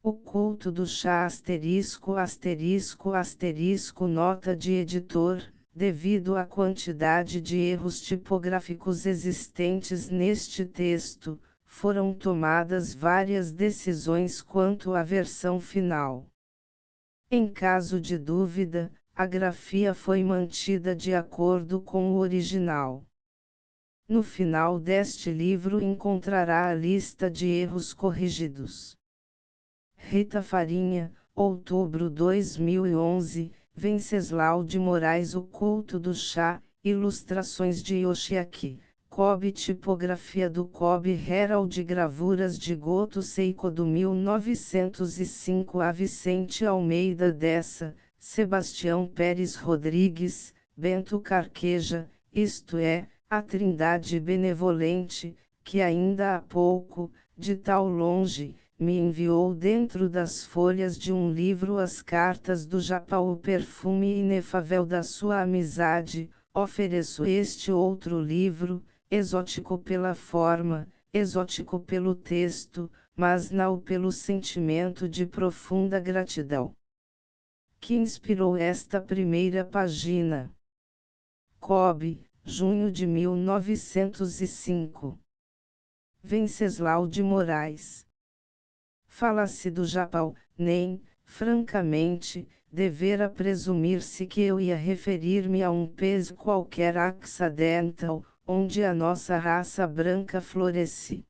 O culto do chá ****, nota de editor, devido à quantidade de erros tipográficos existentes neste texto, foram tomadas várias decisões quanto à versão final. Em caso de dúvida, a grafia foi mantida de acordo com o original. No final deste livro encontrará a lista de erros corrigidos. Rita Farinha, outubro 2011, Venceslau de Moraes. O culto do chá, ilustrações de Yoshiaki Kobe. Tipografia do Kobe Herald. Gravuras de Goto Seiko do 1905 a Vicente Almeida Dessa, Sebastião Pérez Rodrigues, Bento Carqueja, isto é, a Trindade Benevolente, que ainda há pouco, de tal longe, me enviou dentro das folhas de um livro as cartas do Japão. O perfume inefável da sua amizade. Ofereço este outro livro, exótico pela forma, exótico pelo texto, mas não pelo sentimento de profunda gratidão que inspirou esta primeira página. Kobe, junho de 1905. Venceslau de Moraes. Fala-se do Japão, nem, francamente, devera presumir-se que eu ia referir-me a um país qualquer accidental, onde a nossa raça branca floresce.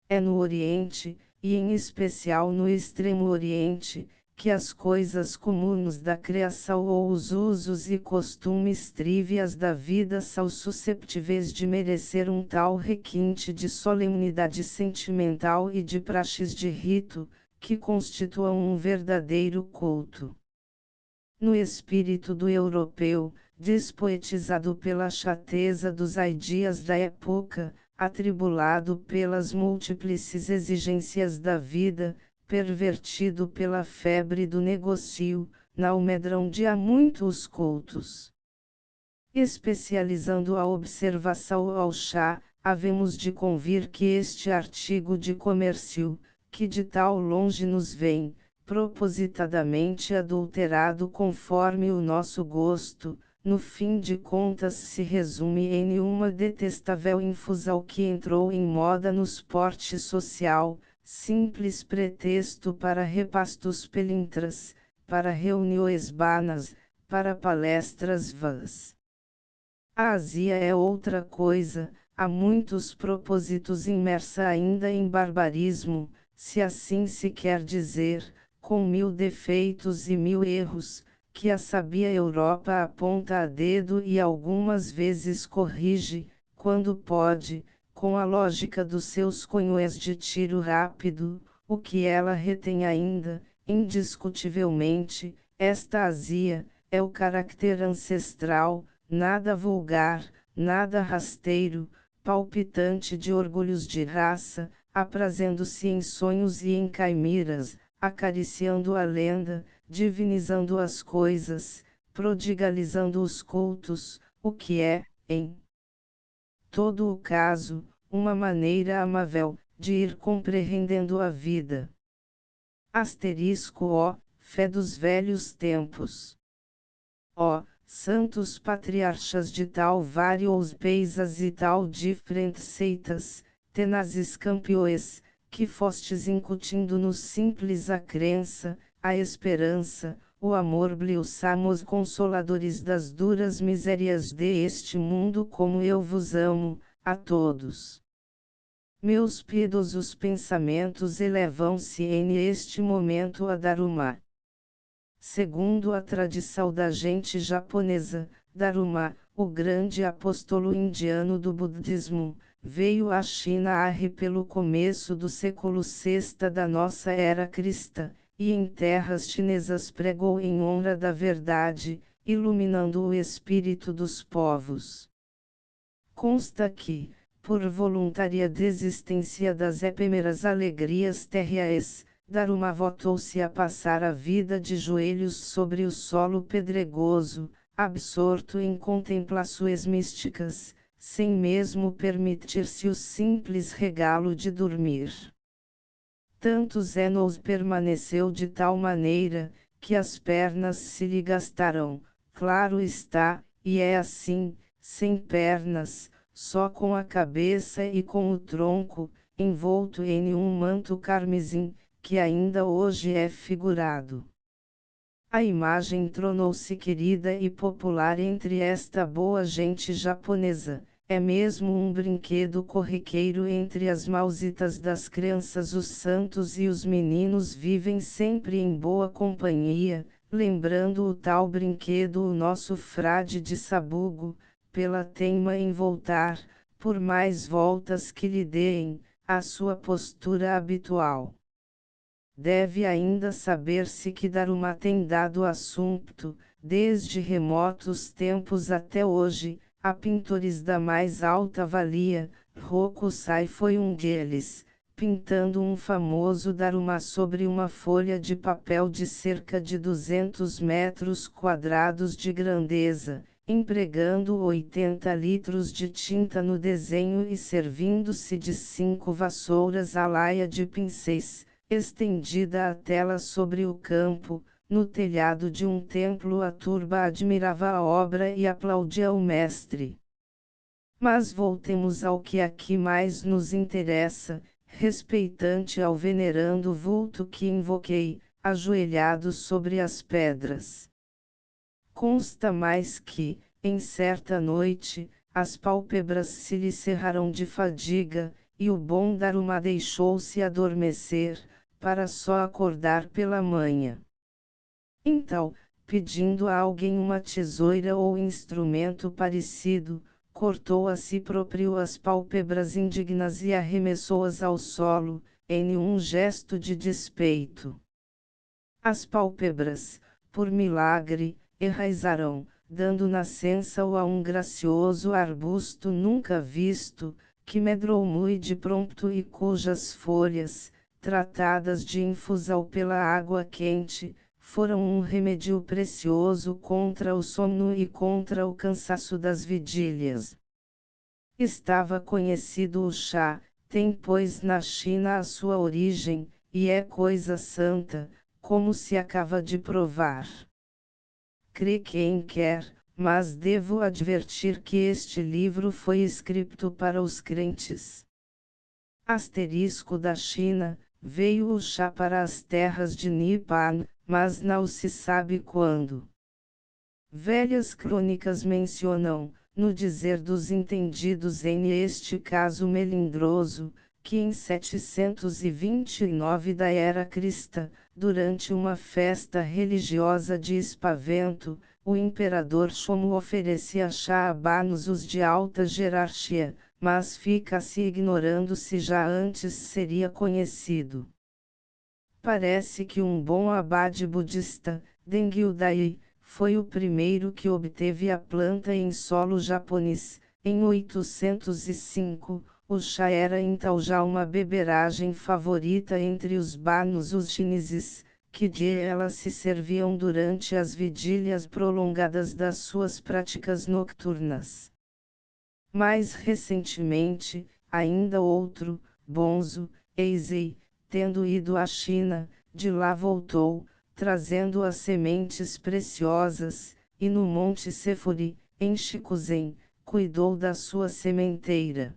É no Oriente, e em especial no Extremo Oriente, que as coisas comuns da criação ou os usos e costumes trívias da vida são susceptíveis de merecer um tal requinte de solenidade sentimental e de praxes de rito, que constituam um verdadeiro culto. No espírito do europeu, despoetizado pela chateza dos ideais da época, atribulado pelas múltiples exigências da vida, pervertido pela febre do negócio, não medram de há muito os cultos. Especializando a observação ao chá, havemos de convir que este artigo de comércio, que de tal longe nos vem, propositadamente adulterado conforme o nosso gosto, no fim de contas se resume em uma detestável infusão que entrou em moda no esporte social, simples pretexto para repastos pelintras, para reuniões vanas, para palestras vãs. A Ásia é outra coisa, há muitos propósitos imersa ainda em barbarismo, se assim se quer dizer, com 1000 defeitos e 1000 erros, que a sabia Europa aponta a dedo e algumas vezes corrige, quando pode, com a lógica dos seus conhoés de tiro rápido, o que ela retém ainda, indiscutivelmente, esta Ásia, é o caráter ancestral, nada vulgar, nada rasteiro, palpitante de orgulhos de raça, aprazendo-se em sonhos e em caimeras, acariciando a lenda, divinizando as coisas, prodigalizando os cultos, o que é, em todo o caso, uma maneira amável, de ir compreendendo a vida. Ó, fé dos velhos tempos. Ó, santos patriarchas de tal vários países e tal diferentes seitas, tenazes campeões, que fostes incutindo-nos simples a crença, a esperança, o amor bliussamos consoladores das duras misérias deste mundo como eu vos amo, a todos. Meus piedosos pensamentos elevam-se neste momento a Daruma. Segundo a tradição da gente japonesa, Daruma, o grande apóstolo indiano do budismo, veio à China pelo começo do século VI da nossa era cristã, e em terras chinesas pregou em honra da verdade, iluminando o espírito dos povos. Consta que, por voluntária desistência das efêmeras alegrias terrestres, Daruma voltou-se a passar a vida de joelhos sobre o solo pedregoso, absorto em contemplações místicas, sem mesmo permitir-se o simples regalo de dormir. Tantos anos permaneceu de tal maneira, que as pernas se lhe gastaram, claro está, e é assim, sem pernas, só com a cabeça e com o tronco, envolto em um manto carmesim, que ainda hoje é figurado. A imagem tornou-se querida e popular entre esta boa gente japonesa. É mesmo um brinquedo corriqueiro entre as mausitas das crianças. Os santos e os meninos vivem sempre em boa companhia, lembrando o tal brinquedo o nosso frade de Sabugo, pela teima em voltar, por mais voltas que lhe deem, à sua postura habitual. Deve ainda saber-se que Daruma tem dado assunto, desde remotos tempos até hoje, a pintores da mais alta valia. Hokusai foi um deles, pintando um famoso Daruma sobre uma folha de papel de cerca de 200 metros quadrados de grandeza, empregando 80 litros de tinta no desenho e servindo-se de 5 vassouras à laia de pincéis, estendida a tela sobre o campo. No telhado de um templo a turba admirava a obra e aplaudia o mestre. Mas voltemos ao que aqui mais nos interessa, respeitante ao venerando vulto que invoquei, ajoelhado sobre as pedras. Consta mais que, em certa noite, as pálpebras se lhe cerraram de fadiga, e o bom Daruma deixou-se adormecer, para só acordar pela manhã. Então, pedindo a alguém uma tesoura ou instrumento parecido, cortou a si próprio as pálpebras indignas e arremessou-as ao solo, em um gesto de despeito. As pálpebras, por milagre, enraizaram, dando nascença a um gracioso arbusto nunca visto, que medrou muito de prompto e cujas folhas, tratadas de infusão pela água quente, foram um remédio precioso contra o sono e contra o cansaço das vigílias. Estava conhecido o chá, tem pois na China a sua origem, e é coisa santa, como se acaba de provar. Crê quem quer, mas devo advertir que este livro foi escrito para os crentes. Asterisco da China, veio o chá para as terras de Nippon, mas não se sabe quando. Velhas crônicas mencionam, no dizer dos entendidos em este caso melindroso, que em 729 da era cristã, durante uma festa religiosa de espavento, o imperador Shomu oferecia chá a banos de alta jerarquia, mas fica-se ignorando se já antes seria conhecido. Parece que um bom abade budista, Dengyūdai, foi o primeiro que obteve a planta em solo japonês. Em 805, o chá era então já uma beberagem favorita entre os banos os chineses, que de ela se serviam durante as vigílias prolongadas das suas práticas noturnas. Mais recentemente, ainda outro, Bonzo, Eisei, tendo ido à China, de lá voltou, trazendo as sementes preciosas, e no Monte Sefori, em Shikuzen, cuidou da sua sementeira.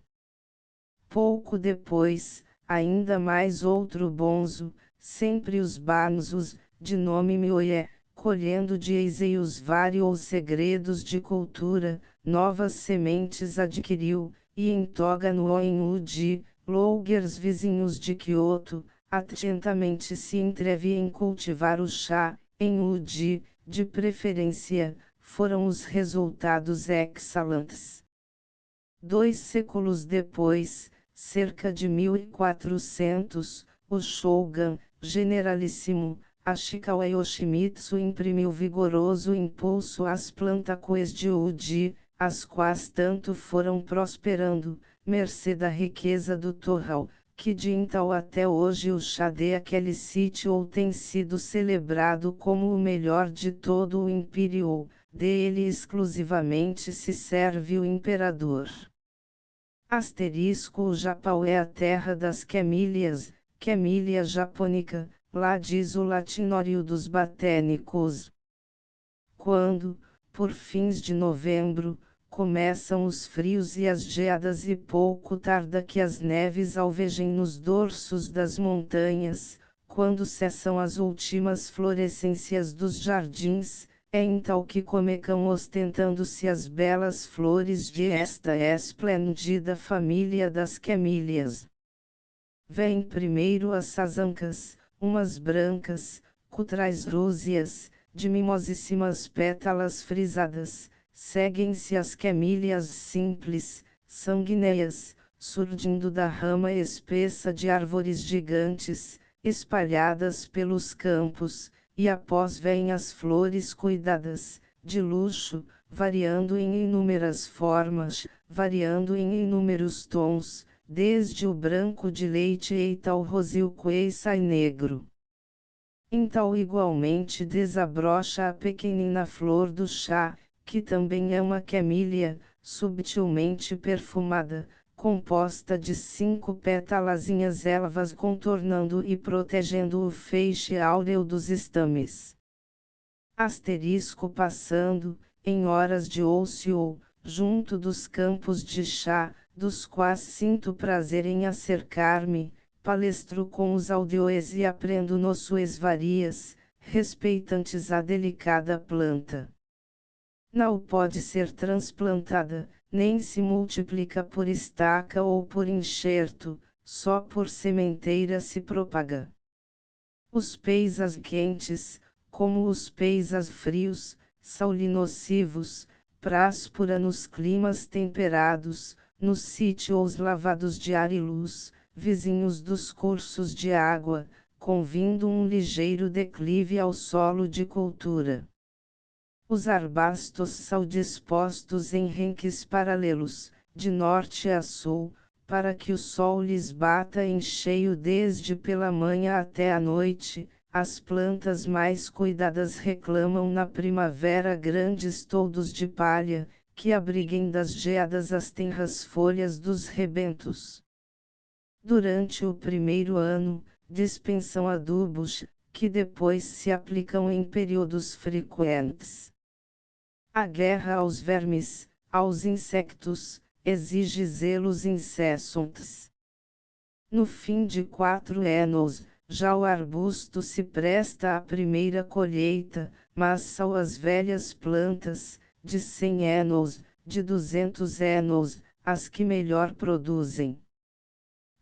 Pouco depois, ainda mais outro Bonzo, sempre os Banzos, de nome Mioye, colhendo de Eisei os vários segredos de cultura, novas sementes adquiriu, e em Toga no Oen-Uji, Lougers vizinhos de Kyoto, atentamente se entreve em cultivar o chá, em Uji, de preferência, foram os resultados excelentes. 2 séculos depois, cerca de 1400, o Shogun, generalíssimo, Ashikawa Yoshimitsu imprimiu vigoroso impulso às plantações de Uji, as quais tanto foram prosperando, mercê da riqueza do torral, que de então até hoje o chá de aquele sítio tem sido celebrado como o melhor de todo o império, dele exclusivamente se serve o imperador. Asterisco: o Japão é a terra das camelias, Camellia japonica, lá diz o latinório dos botânicos. Quando, por fins de novembro, começam os frios e as geadas e pouco tarda que as neves alvejem nos dorsos das montanhas, quando cessam as últimas florescências dos jardins, é então que comecam ostentando-se as belas flores de esta esplêndida família das camelias. Vêm primeiro as sazancas, umas brancas, cutrais rúseas, de mimosíssimas pétalas frisadas, seguem-se as camelias simples, sanguíneas, surgindo da rama espessa de árvores gigantes, espalhadas pelos campos, e após vêm as flores cuidadas, de luxo, variando em inúmeras formas, variando em inúmeros tons, desde o branco de leite eita ao rosio coiçai negro. Então igualmente desabrocha a pequenina flor do chá, que também é uma camellia, subtilmente perfumada, composta de 5 pétalazinhas elvas contornando e protegendo o feixe áureo dos estames. Asterisco passando, em horas de ócio, junto dos campos de chá, dos quais sinto prazer em acercar-me, palestro com os aldeões e aprendo nos suas varias, respeitantes à delicada planta. Não pode ser transplantada, nem se multiplica por estaca ou por enxerto, só por sementeira se propaga. Os peisas quentes, como os peisas frios, são nocivos, práspora nos climas temperados, nos sítios lavados de ar e luz, vizinhos dos cursos de água, convindo um ligeiro declive ao solo de cultura. Os arbustos são dispostos em renques paralelos, de norte a sul, para que o sol lhes bata em cheio desde pela manhã até a noite. As plantas mais cuidadas reclamam na primavera grandes toldos de palha, que abriguem das geadas as tenras folhas dos rebentos. Durante o primeiro ano, dispensam adubos, que depois se aplicam em períodos frequentes. A guerra aos vermes, aos insectos, exige zelos incessantes. No fim de 4 anos, já o arbusto se presta à primeira colheita, mas são as velhas plantas, de 100 anos, de 200 anos, as que melhor produzem.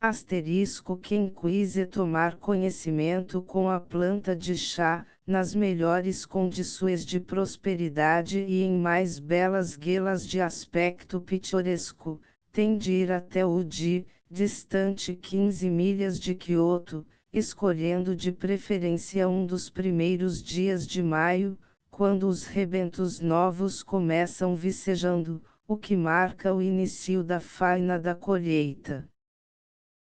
Asterisco quem quise tomar conhecimento com a planta de chá, nas melhores condições de prosperidade e em mais belas guelas de aspecto pitoresco, tem de ir até Uji, distante 15 milhas de Kyoto, escolhendo de preferência um dos primeiros dias de maio, quando os rebentos novos começam vicejando, o que marca o início da faina da colheita.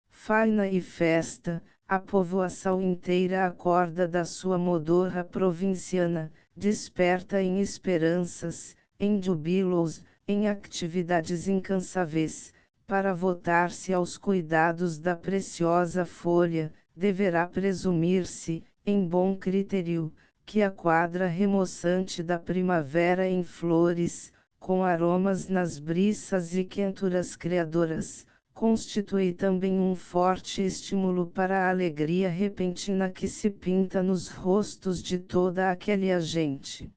Faina e festa, a povoação inteira acorda da sua modorra provinciana, desperta em esperanças, em júbilos, em atividades incansáveis, para votar-se aos cuidados da preciosa folha, deverá presumir-se, em bom critério, que a quadra remoçante da primavera em flores, com aromas nas briças e quenturas criadoras, constitui também um forte estímulo para a alegria repentina que se pinta nos rostos de toda aquela gente.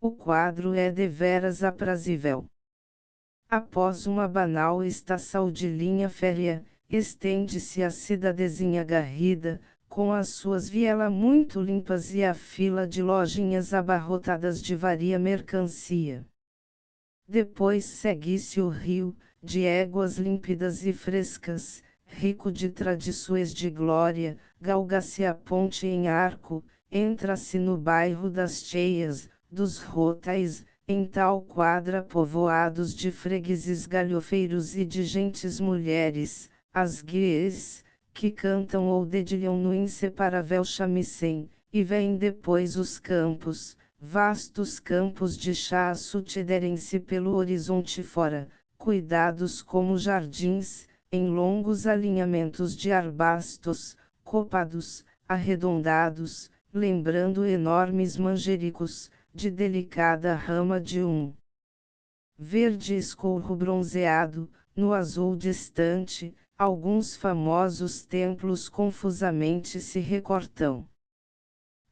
O quadro é deveras aprazível. Após uma banal estação de linha férrea, estende-se a cidadezinha garrida, com as suas vielas muito limpas e a fila de lojinhas abarrotadas de varia mercancia. Depois segue-se o rio, de éguas límpidas e frescas, rico de tradições de glória, galga-se a ponte em arco, entra-se no bairro das Cheias, dos Rotais, em tal quadra povoados de fregueses galhofeiros e de gentes mulheres, as guias, que cantam ou dedilham no inseparável shamisen, e vêm depois os campos, vastos campos de chá sucederem-se pelo horizonte fora, cuidados como jardins, em longos alinhamentos de arbustos, copados, arredondados, lembrando enormes manjericos, de delicada rama de um verde escuro bronzeado, no azul distante, alguns famosos templos confusamente se recortam.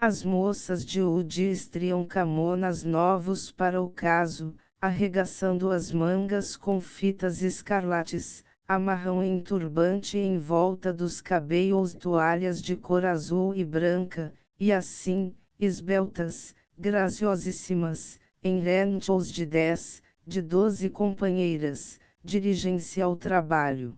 As moças de Udi estriam camonas novos para o caso, arregaçando as mangas com fitas escarlates, amarram em turbante em volta dos cabelos toalhas de cor azul e branca, e assim, esbeltas, graciosíssimas, em lençóis de 10, de 12 companheiras, dirigem-se ao trabalho.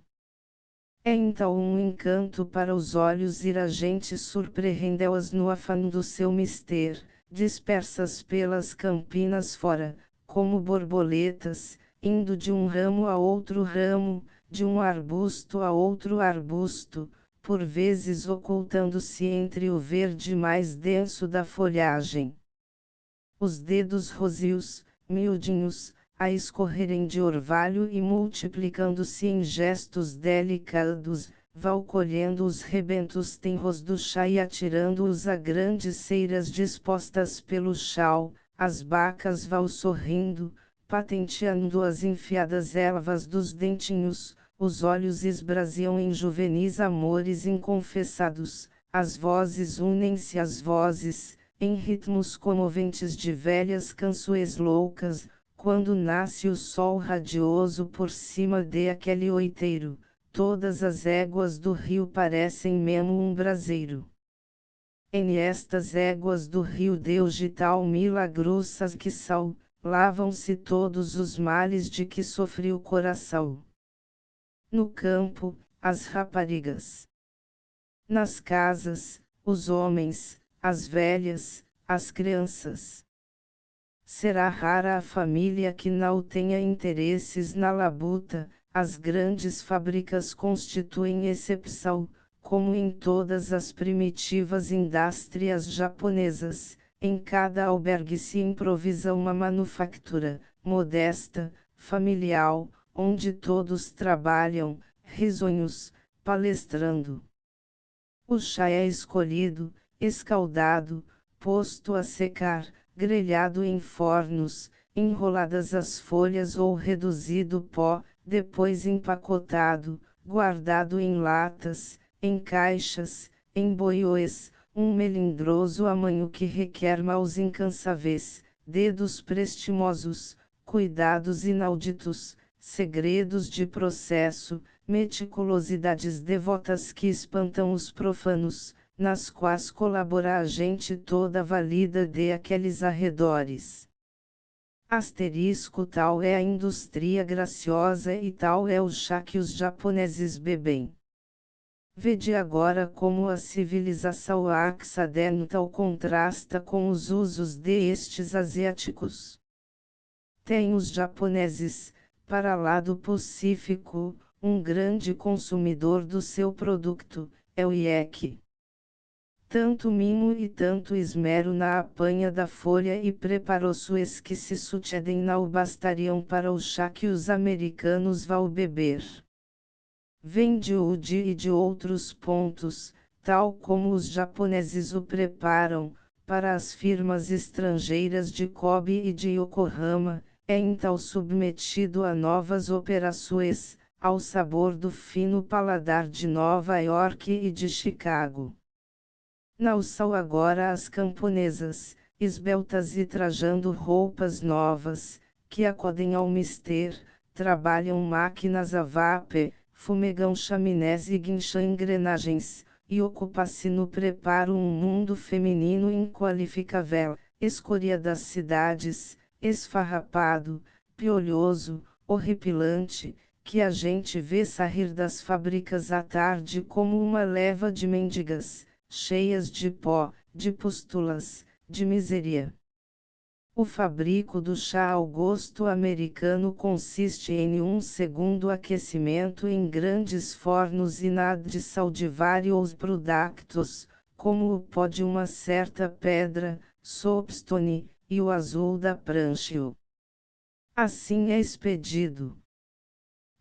É então um encanto para os olhos ir a gente surpreendê-las no afã do seu mister, dispersas pelas campinas fora, como borboletas, indo de um ramo a outro ramo, de um arbusto a outro arbusto, por vezes ocultando-se entre o verde mais denso da folhagem. Os dedos rozios, miudinhos, a escorrerem de orvalho e multiplicando-se em gestos delicados, vão colhendo os rebentos tenros do chá e atirando-os a grandes ceiras dispostas pelo chão, as bacas vão sorrindo, patenteando as enfiadas ervas dos dentinhos, os olhos esbraseam em juvenis amores inconfessados, as vozes unem-se às vozes, em ritmos comoventes de velhas canções loucas, quando nasce o sol radioso por cima de aquele oiteiro, todas as éguas do rio parecem mesmo um braseiro. Em estas éguas do rio Deus de tal milagrosas que são, lavam-se todos os males de que sofre o coração. No campo, as raparigas. Nas casas, os homens, as velhas, as crianças. Será rara a família que não tenha interesses na labuta, as grandes fábricas constituem exceção, como em todas as primitivas indústrias japonesas, em cada albergue se improvisa uma manufactura, modesta, familiar, onde todos trabalham, risonhos, palestrando. O chá é escolhido, escaldado, posto a secar, grelhado em fornos, enroladas as folhas ou reduzido pó, depois empacotado, guardado em latas, em caixas, em boiôs, um melindroso amanho que requer mãos incansáveis, dedos prestimosos, cuidados inauditos, segredos de processo, meticulosidades devotas que espantam os profanos, nas quais colabora a gente toda valida de aqueles arredores. Asterisco tal é a indústria graciosa e tal é o chá que os japoneses bebem. Vede agora como a civilização ocidental contrasta com os usos destes asiáticos. Tem os japoneses, para lá do Pacífico, um grande consumidor do seu produto, é o iaque. Tanto mimo e tanto esmero na apanha da folha e preparações que se sucedem não bastariam para o chá que os americanos vão beber. Vem de Udi e de outros pontos, tal como os japoneses o preparam, para as firmas estrangeiras de Kobe e de Yokohama, é então submetido a novas operações, ao sabor do fino paladar de Nova York e de Chicago. Não são agora as camponesas, esbeltas e trajando roupas novas, que acodem ao mister, trabalham máquinas a vapor, fumegam chaminés e guincham engrenagens, e ocupa-se no preparo um mundo feminino inqualificável, escória das cidades, esfarrapado, piolhoso, horripilante, que a gente vê sair das fábricas à tarde como uma leva de mendigas, cheias de pó, de pústulas, de miséria. O fabrico do chá ao gosto americano consiste em um segundo aquecimento em grandes fornos e na adição de vários produtos, como o pó de uma certa pedra, soapstone, e o azul da prancha. Assim é expedido.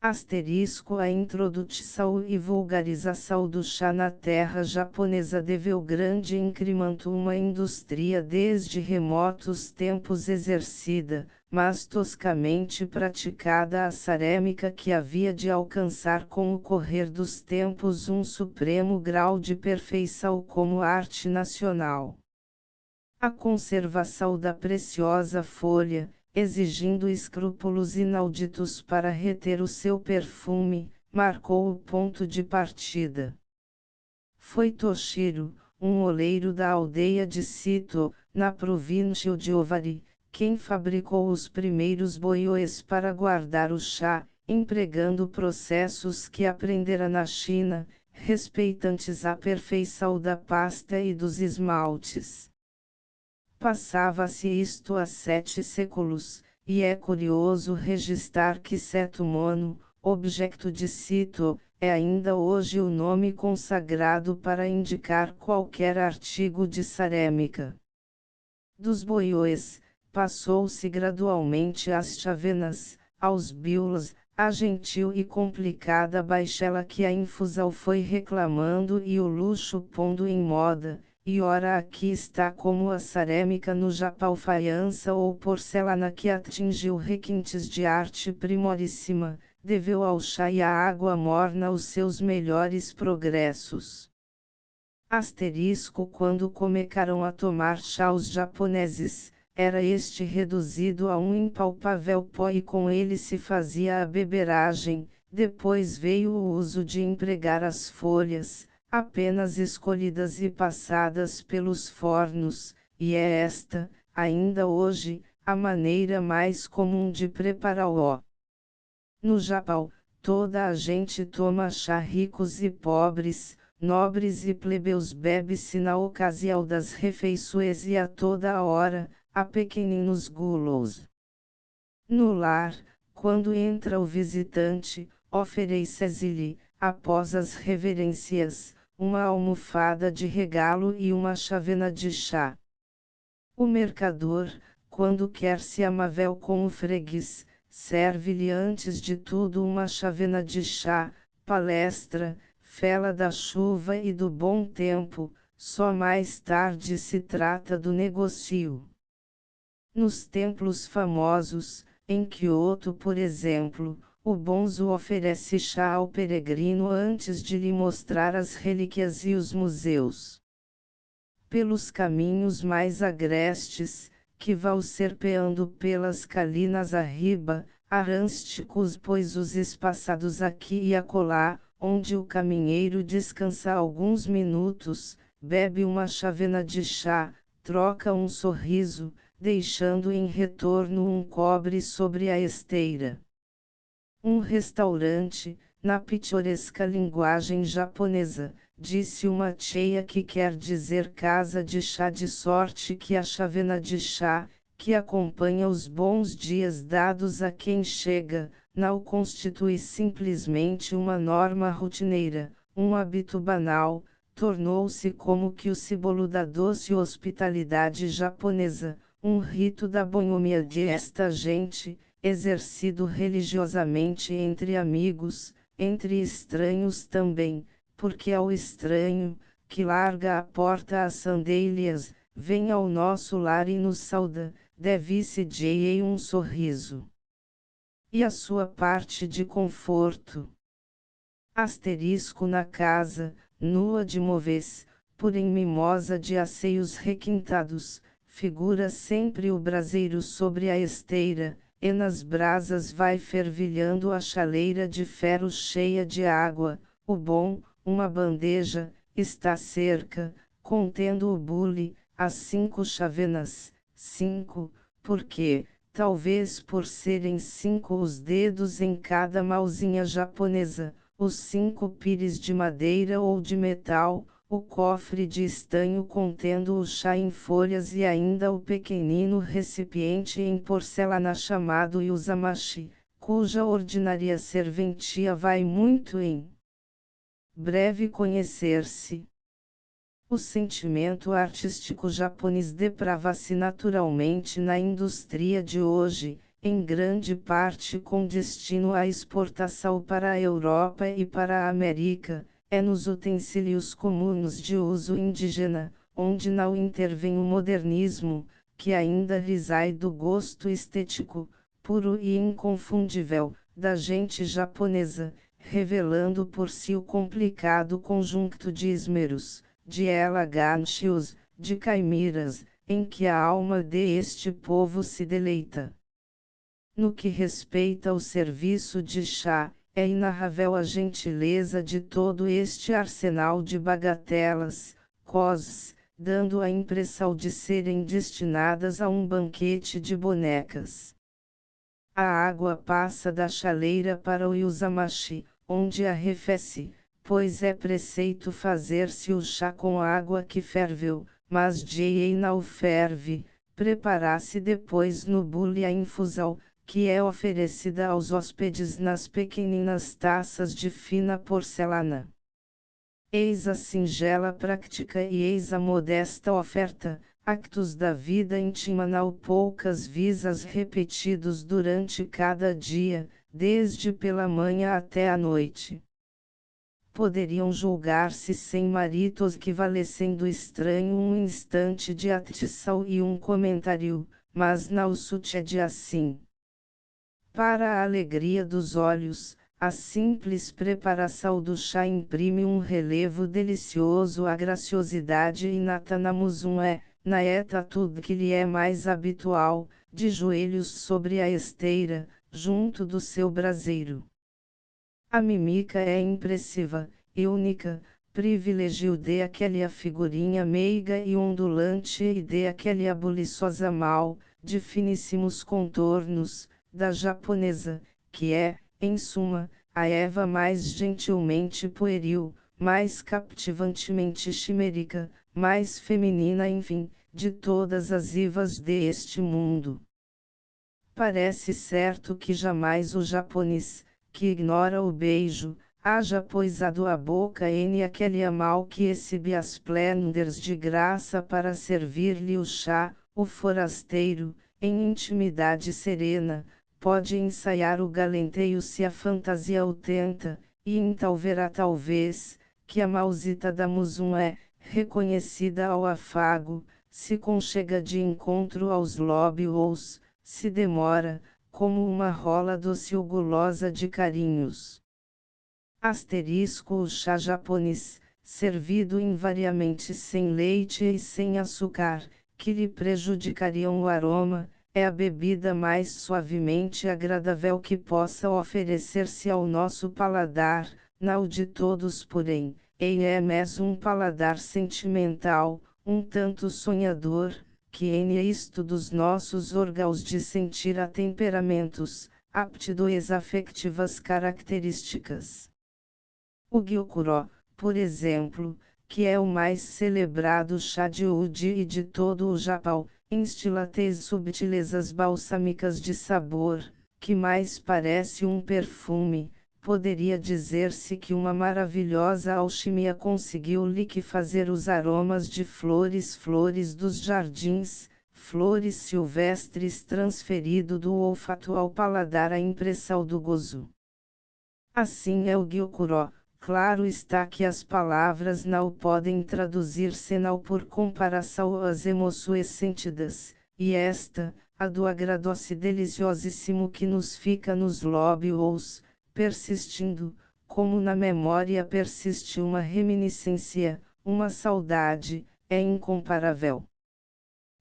A introdução e vulgarização do chá na terra japonesa deveu grande incremento uma indústria desde remotos tempos exercida, mas toscamente praticada a cerâmica que havia de alcançar com o correr dos tempos um supremo grau de perfeição como arte nacional. A conservação da preciosa folha, exigindo escrúpulos inauditos para reter o seu perfume, marcou o ponto de partida. Foi Toshiro, um oleiro da aldeia de Sito, na província de Owari, quem fabricou os primeiros boiôs para guardar o chá, empregando processos que aprendera na China, respeitantes à perfeição da pasta e dos esmaltes. Passava-se isto há 7 séculos, e é curioso registrar que Seto-mono, objeto de Sito, é ainda hoje o nome consagrado para indicar qualquer artigo de cerâmica. Dos boiôs, passou-se gradualmente às chavenas, aos biulas, a gentil e complicada baixela que a infusão foi reclamando e o luxo pondo em moda. E ora aqui está como a cerâmica no Japão, faiança ou porcelana que atingiu requintes de arte primoríssima, deveu ao chá e à água morna os seus melhores progressos. Quando começaram a tomar chá os japoneses, era este reduzido a um impalpável pó e com ele se fazia a beberagem, depois veio o uso de empregar as folhas, apenas escolhidas e passadas pelos fornos, e é esta, ainda hoje, a maneira mais comum de prepará-lo. No Japão, toda a gente toma chá, ricos e pobres, nobres e plebeus, bebe-se na ocasião das refeições e a toda a hora, a pequeninos gulos. No lar, quando entra o visitante, oferece-lhe, após as reverências, uma almofada de regalo e uma chávena de chá. O mercador, quando quer se amável com o freguês, serve-lhe antes de tudo uma chávena de chá, palestra, fala da chuva e do bom tempo, só mais tarde se trata do negócio. Nos templos famosos, em Kyoto por exemplo, o bonzo oferece chá ao peregrino antes de lhe mostrar as relíquias e os museus. Pelos caminhos mais agrestes, que vão serpeando pelas colinas arriba, arânsticos pois os espaçados aqui e acolá, onde o caminheiro descansa alguns minutos, bebe uma chávena de chá, troca um sorriso, deixando em retorno um cobre sobre a esteira. Um restaurante, na pitoresca linguagem japonesa, disse uma cheia que quer dizer casa de chá, de sorte que a chávena de chá, que acompanha os bons dias dados a quem chega, não constitui simplesmente uma norma rotineira, um hábito banal, tornou-se como que o símbolo da doce hospitalidade japonesa, um rito da bonhomia de esta gente, exercido religiosamente entre amigos, entre estranhos também, porque ao estranho, que larga a porta às sandálias, vem ao nosso lar e nos sauda, deve-se dar um sorriso. E a sua parte de conforto. Na casa, nua de móveis, por em mimosa de asseios requintados, figura sempre o braseiro sobre a esteira, e nas brasas vai fervilhando a chaleira de ferro cheia de água, o bom, uma bandeja, está cerca, contendo o bule, as 5 chavenas, 5, porque, talvez por serem 5 os dedos em cada mãozinha japonesa, os 5 pires de madeira ou de metal, o cofre de estanho contendo o chá em folhas e ainda o pequenino recipiente em porcelana chamado yuzamashi, cuja ordinária serventia vai muito em breve conhecer-se. O sentimento artístico japonês deprava-se naturalmente na indústria de hoje, em grande parte com destino à exportação para a Europa e para a América, é nos utensílios comuns de uso indígena, onde não intervém o modernismo, que ainda reside do gosto estético, puro e inconfundível, da gente japonesa, revelando por si o complicado conjunto de esmeros, de elegâncias, de caimeras, em que a alma deste povo se deleita. No que respeita ao serviço de chá, é inarrável a gentileza de todo este arsenal de bagatelas, coses, dando a impressão de serem destinadas a um banquete de bonecas. A água passa da chaleira para o yuzamashi, onde arrefece, pois é preceito fazer-se o chá com água que ferveu, mas Jei não ferve, preparar-se depois no bule a infusão, que é oferecida aos hóspedes nas pequeninas taças de fina porcelana. Eis a singela prática e eis a modesta oferta, actos da vida íntima não poucas visas repetidos durante cada dia, desde pela manhã até a noite. Poderiam julgar-se sem maritos que valecendo estranho um instante de atenção e um comentário, mas não sucede assim. Para a alegria dos olhos, a simples preparação do chá imprime um relevo delicioso à graciosidade inata na naeta tudo que lhe é mais habitual, de joelhos sobre a esteira, junto do seu braseiro. A mímica é impressiva, e única, privilégio de aquela figurinha meiga e ondulante e de aquela buliçosa mal, de finíssimos contornos, da japonesa, que é, em suma, a Eva mais gentilmente pueril, mais captivantemente chimérica, mais feminina enfim, de todas as Ivas deste mundo. Parece certo que jamais o japonês, que ignora o beijo, haja poisado a boca em aquele mal que exibe as splenders de graça para servir-lhe o chá, o forasteiro, em intimidade serena, pode ensaiar o galanteio se a fantasia o tenta, e então verá talvez, que a mausita da Musum é, reconhecida ao afago, se conchega de encontro aos lóbios, se demora, como uma rola doce ou gulosa de carinhos. Asterisco o chá japonês, servido invariamente sem leite e sem açúcar, que lhe prejudicariam o aroma, é a bebida mais suavemente agradável que possa oferecer-se ao nosso paladar, não de todos porém, e é mesmo um paladar sentimental, um tanto sonhador, que em isto dos nossos órgãos de sentir a temperamentos, aptidões afetivas características. O Gyokuro, por exemplo, que é o mais celebrado chá de Uji e de todo o Japão, instila subtilezas balsâmicas de sabor, que mais parece um perfume. Poderia dizer-se que uma maravilhosa alquimia conseguiu liquefazer os aromas de flores dos jardins, flores silvestres transferido do olfato ao paladar a impressão do gozo. Assim é o Gyokuro. Claro está que as palavras não podem traduzir senão por comparação às emoções sentidas, e esta, a do agradou-se deliciosíssimo que nos fica nos lábios, persistindo, como na memória persiste uma reminiscência, uma saudade, é incomparável.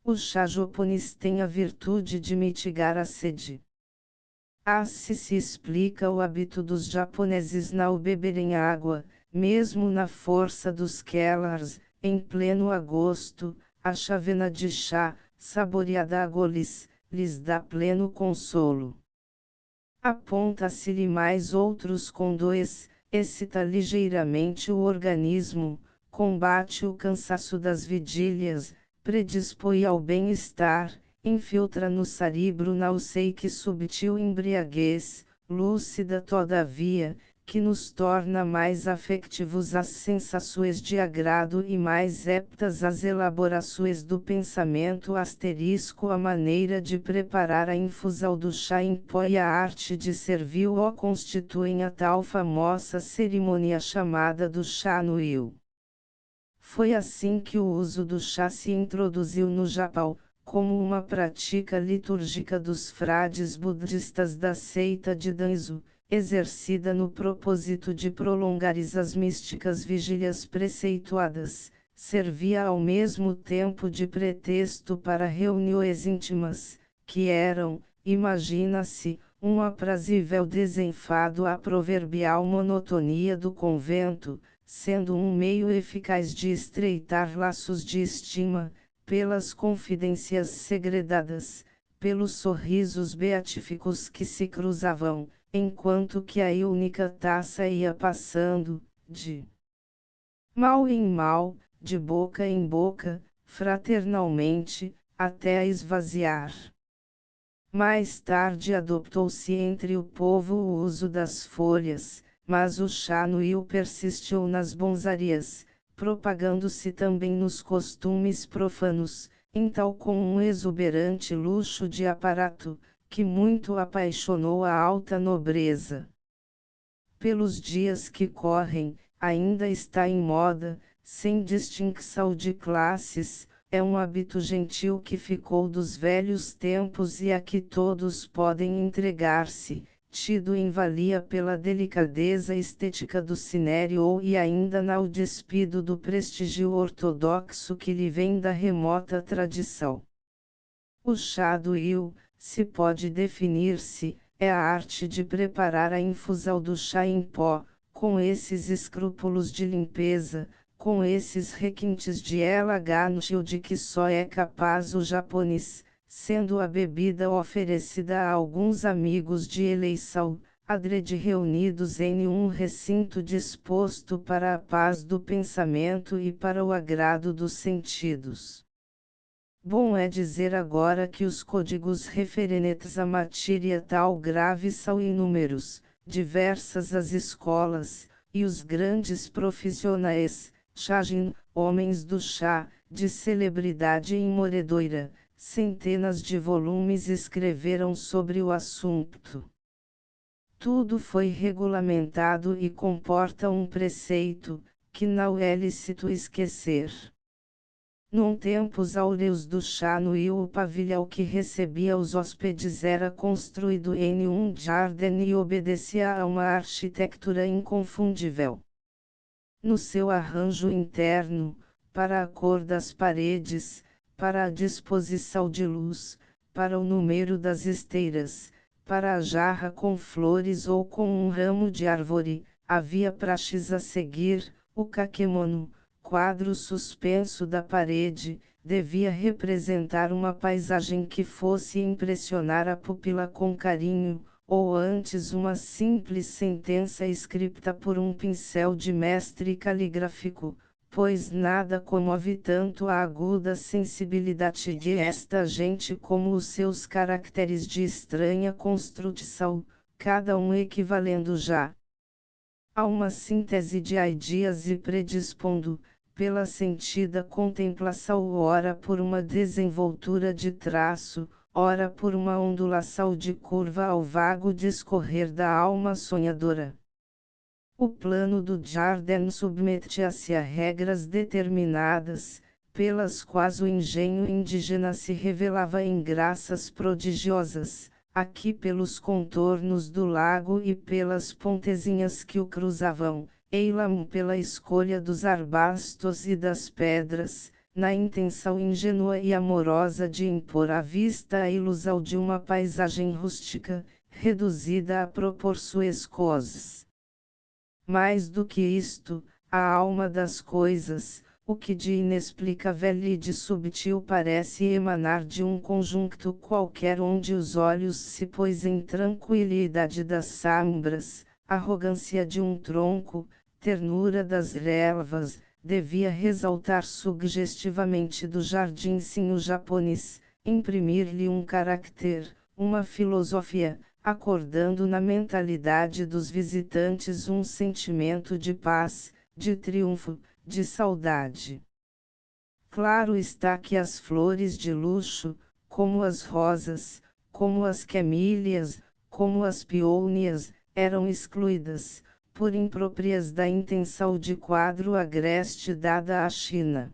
O chá japonês tem a virtude de mitigar a sede. Assim se explica o hábito dos japoneses não beberem água, mesmo na força dos kellars, em pleno agosto, a chávena de chá, saboreada a goles, lhes dá pleno consolo. Aponta-se-lhe mais outros condóis, excita ligeiramente o organismo, combate o cansaço das vigílias, predispõe ao bem-estar, infiltra no cérebro não sei que subtil embriaguez, lúcida todavia, que nos torna mais afectivos às sensações de agrado e mais aptas às elaborações do pensamento. A maneira de preparar a infusão do chá em pó e a arte de servi-lo constituem a tal famosa cerimônia chamada do chá no Yu. Foi assim que o uso do chá se introduziu no Japão, como uma prática litúrgica dos frades budistas da seita de Danzo, exercida no propósito de prolongar as místicas vigílias preceituadas, servia ao mesmo tempo de pretexto para reuniões íntimas, que eram, imagina-se, um aprazível desenfado à proverbial monotonia do convento, sendo um meio eficaz de estreitar laços de estima, pelas confidências segredadas, pelos sorrisos beatíficos que se cruzavam, enquanto que a única taça ia passando, de mal em mal, de boca em boca, fraternalmente, até a esvaziar. Mais tarde adoptou-se entre o povo o uso das folhas, mas o chá no Yu persistiu nas bonzarias, propagando-se também nos costumes profanos, em tal com um exuberante luxo de aparato, que muito apaixonou a alta nobreza. Pelos dias que correm, ainda está em moda, sem distinção de classes, é um hábito gentil que ficou dos velhos tempos e a que todos podem entregar-se, tido em valia pela delicadeza estética do cinério e ainda não despido do prestígio ortodoxo que lhe vem da remota tradição. O chá do Yu, se pode definir-se, é a arte de preparar a infusão do chá em pó, com esses escrúpulos de limpeza, com esses requintes de elegância de que só é capaz o japonês, sendo a bebida oferecida a alguns amigos de eleição, adrede reunidos em um recinto disposto para a paz do pensamento e para o agrado dos sentidos. Bom é dizer agora que os códigos referentes à matéria tal grave são inúmeros, diversas as escolas, e os grandes profissionais, chajin, homens do chá, de celebridade imoredoira, centenas de volumes escreveram sobre o assunto. Tudo foi regulamentado e comporta um preceito, que não é lícito esquecer. Num tempos áureos do chá no Yu, o pavilhão que recebia os hóspedes era construído em um jardim e obedecia a uma arquitetura inconfundível. No seu arranjo interno, para a cor das paredes, para a disposição de luz, para o número das esteiras, para a jarra com flores ou com um ramo de árvore, havia praxes a seguir. O kakemono, quadro suspenso da parede, devia representar uma paisagem que fosse impressionar a pupila com carinho, ou antes uma simples sentença escrita por um pincel de mestre caligráfico, pois nada comove tanto a aguda sensibilidade de esta gente como os seus caracteres de estranha construção, cada um equivalendo já a uma síntese de ideias e predispondo, pela sentida contemplação, ora por uma desenvoltura de traço, ora por uma ondulação de curva ao vago discorrer da alma sonhadora. O plano do jardim submetia-se a regras determinadas, pelas quais o engenho indígena se revelava em graças prodigiosas, aqui pelos contornos do lago e pelas pontezinhas que o cruzavam, eilam pela escolha dos arbustos e das pedras, na intenção ingênua e amorosa de impor à vista a ilusão de uma paisagem rústica, reduzida a proporções cosas. Mais do que isto, a alma das coisas, o que de inexplicável e de subtil parece emanar de um conjunto qualquer onde os olhos se pôs em tranquilidade das sombras, arrogância de um tronco, ternura das relvas, devia ressaltar sugestivamente do jardinzinho japonês, imprimir-lhe um caráter, uma filosofia, acordando na mentalidade dos visitantes um sentimento de paz, de triunfo, de saudade. Claro está que as flores de luxo, como as rosas, como as camílias, como as peônias, eram excluídas, por impróprias da intenção de quadro agreste dada à China.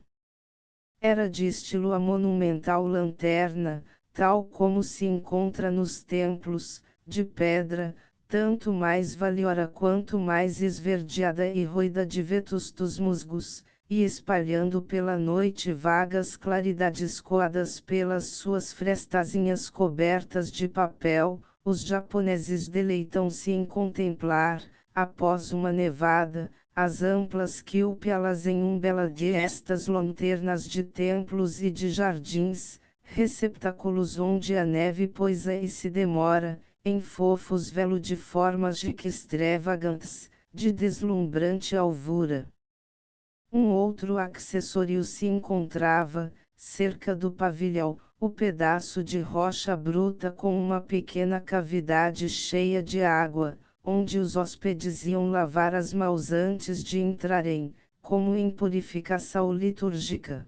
Era de estilo a monumental lanterna, tal como se encontra nos templos, de pedra, tanto mais valiosa quanto mais esverdeada e roída de vetustos musgos, e espalhando pela noite vagas claridades coadas pelas suas frestazinhas cobertas de papel, os japoneses deleitam-se em contemplar, após uma nevada, as amplas quilpialas em umbela de estas lanternas de templos e de jardins, receptáculos onde a neve poisa e se demora, em fofos velo de formas extravagantes, de deslumbrante alvura. Um outro acessório se encontrava, cerca do pavilhão, o pedaço de rocha bruta com uma pequena cavidade cheia de água, onde os hóspedes iam lavar as mãos antes de entrarem, como em purificação litúrgica.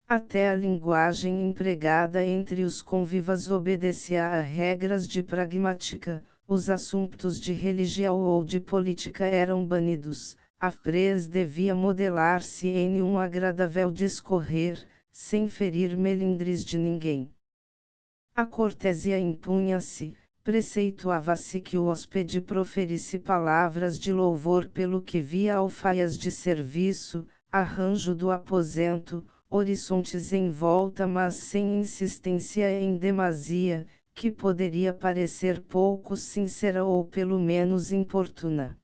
Até a linguagem empregada entre os convivas obedecia a regras de pragmática, os assuntos de religião ou de política eram banidos, a prece devia modelar-se em um agradável discorrer, sem ferir melindres de ninguém. A cortesia impunha-se, preceituava-se que o hóspede proferisse palavras de louvor pelo que via alfaias de serviço, arranjo do aposento, horizontes em volta mas sem insistência em demasia, que poderia parecer pouco sincera ou pelo menos importuna.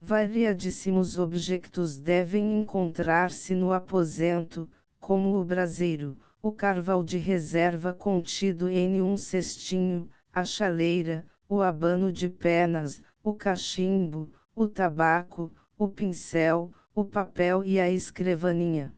Variadíssimos objetos devem encontrar-se no aposento, como o braseiro, o carvão de reserva contido em um cestinho, a chaleira, o abano de penas, o cachimbo, o tabaco, o pincel, o papel e a escrivaninha.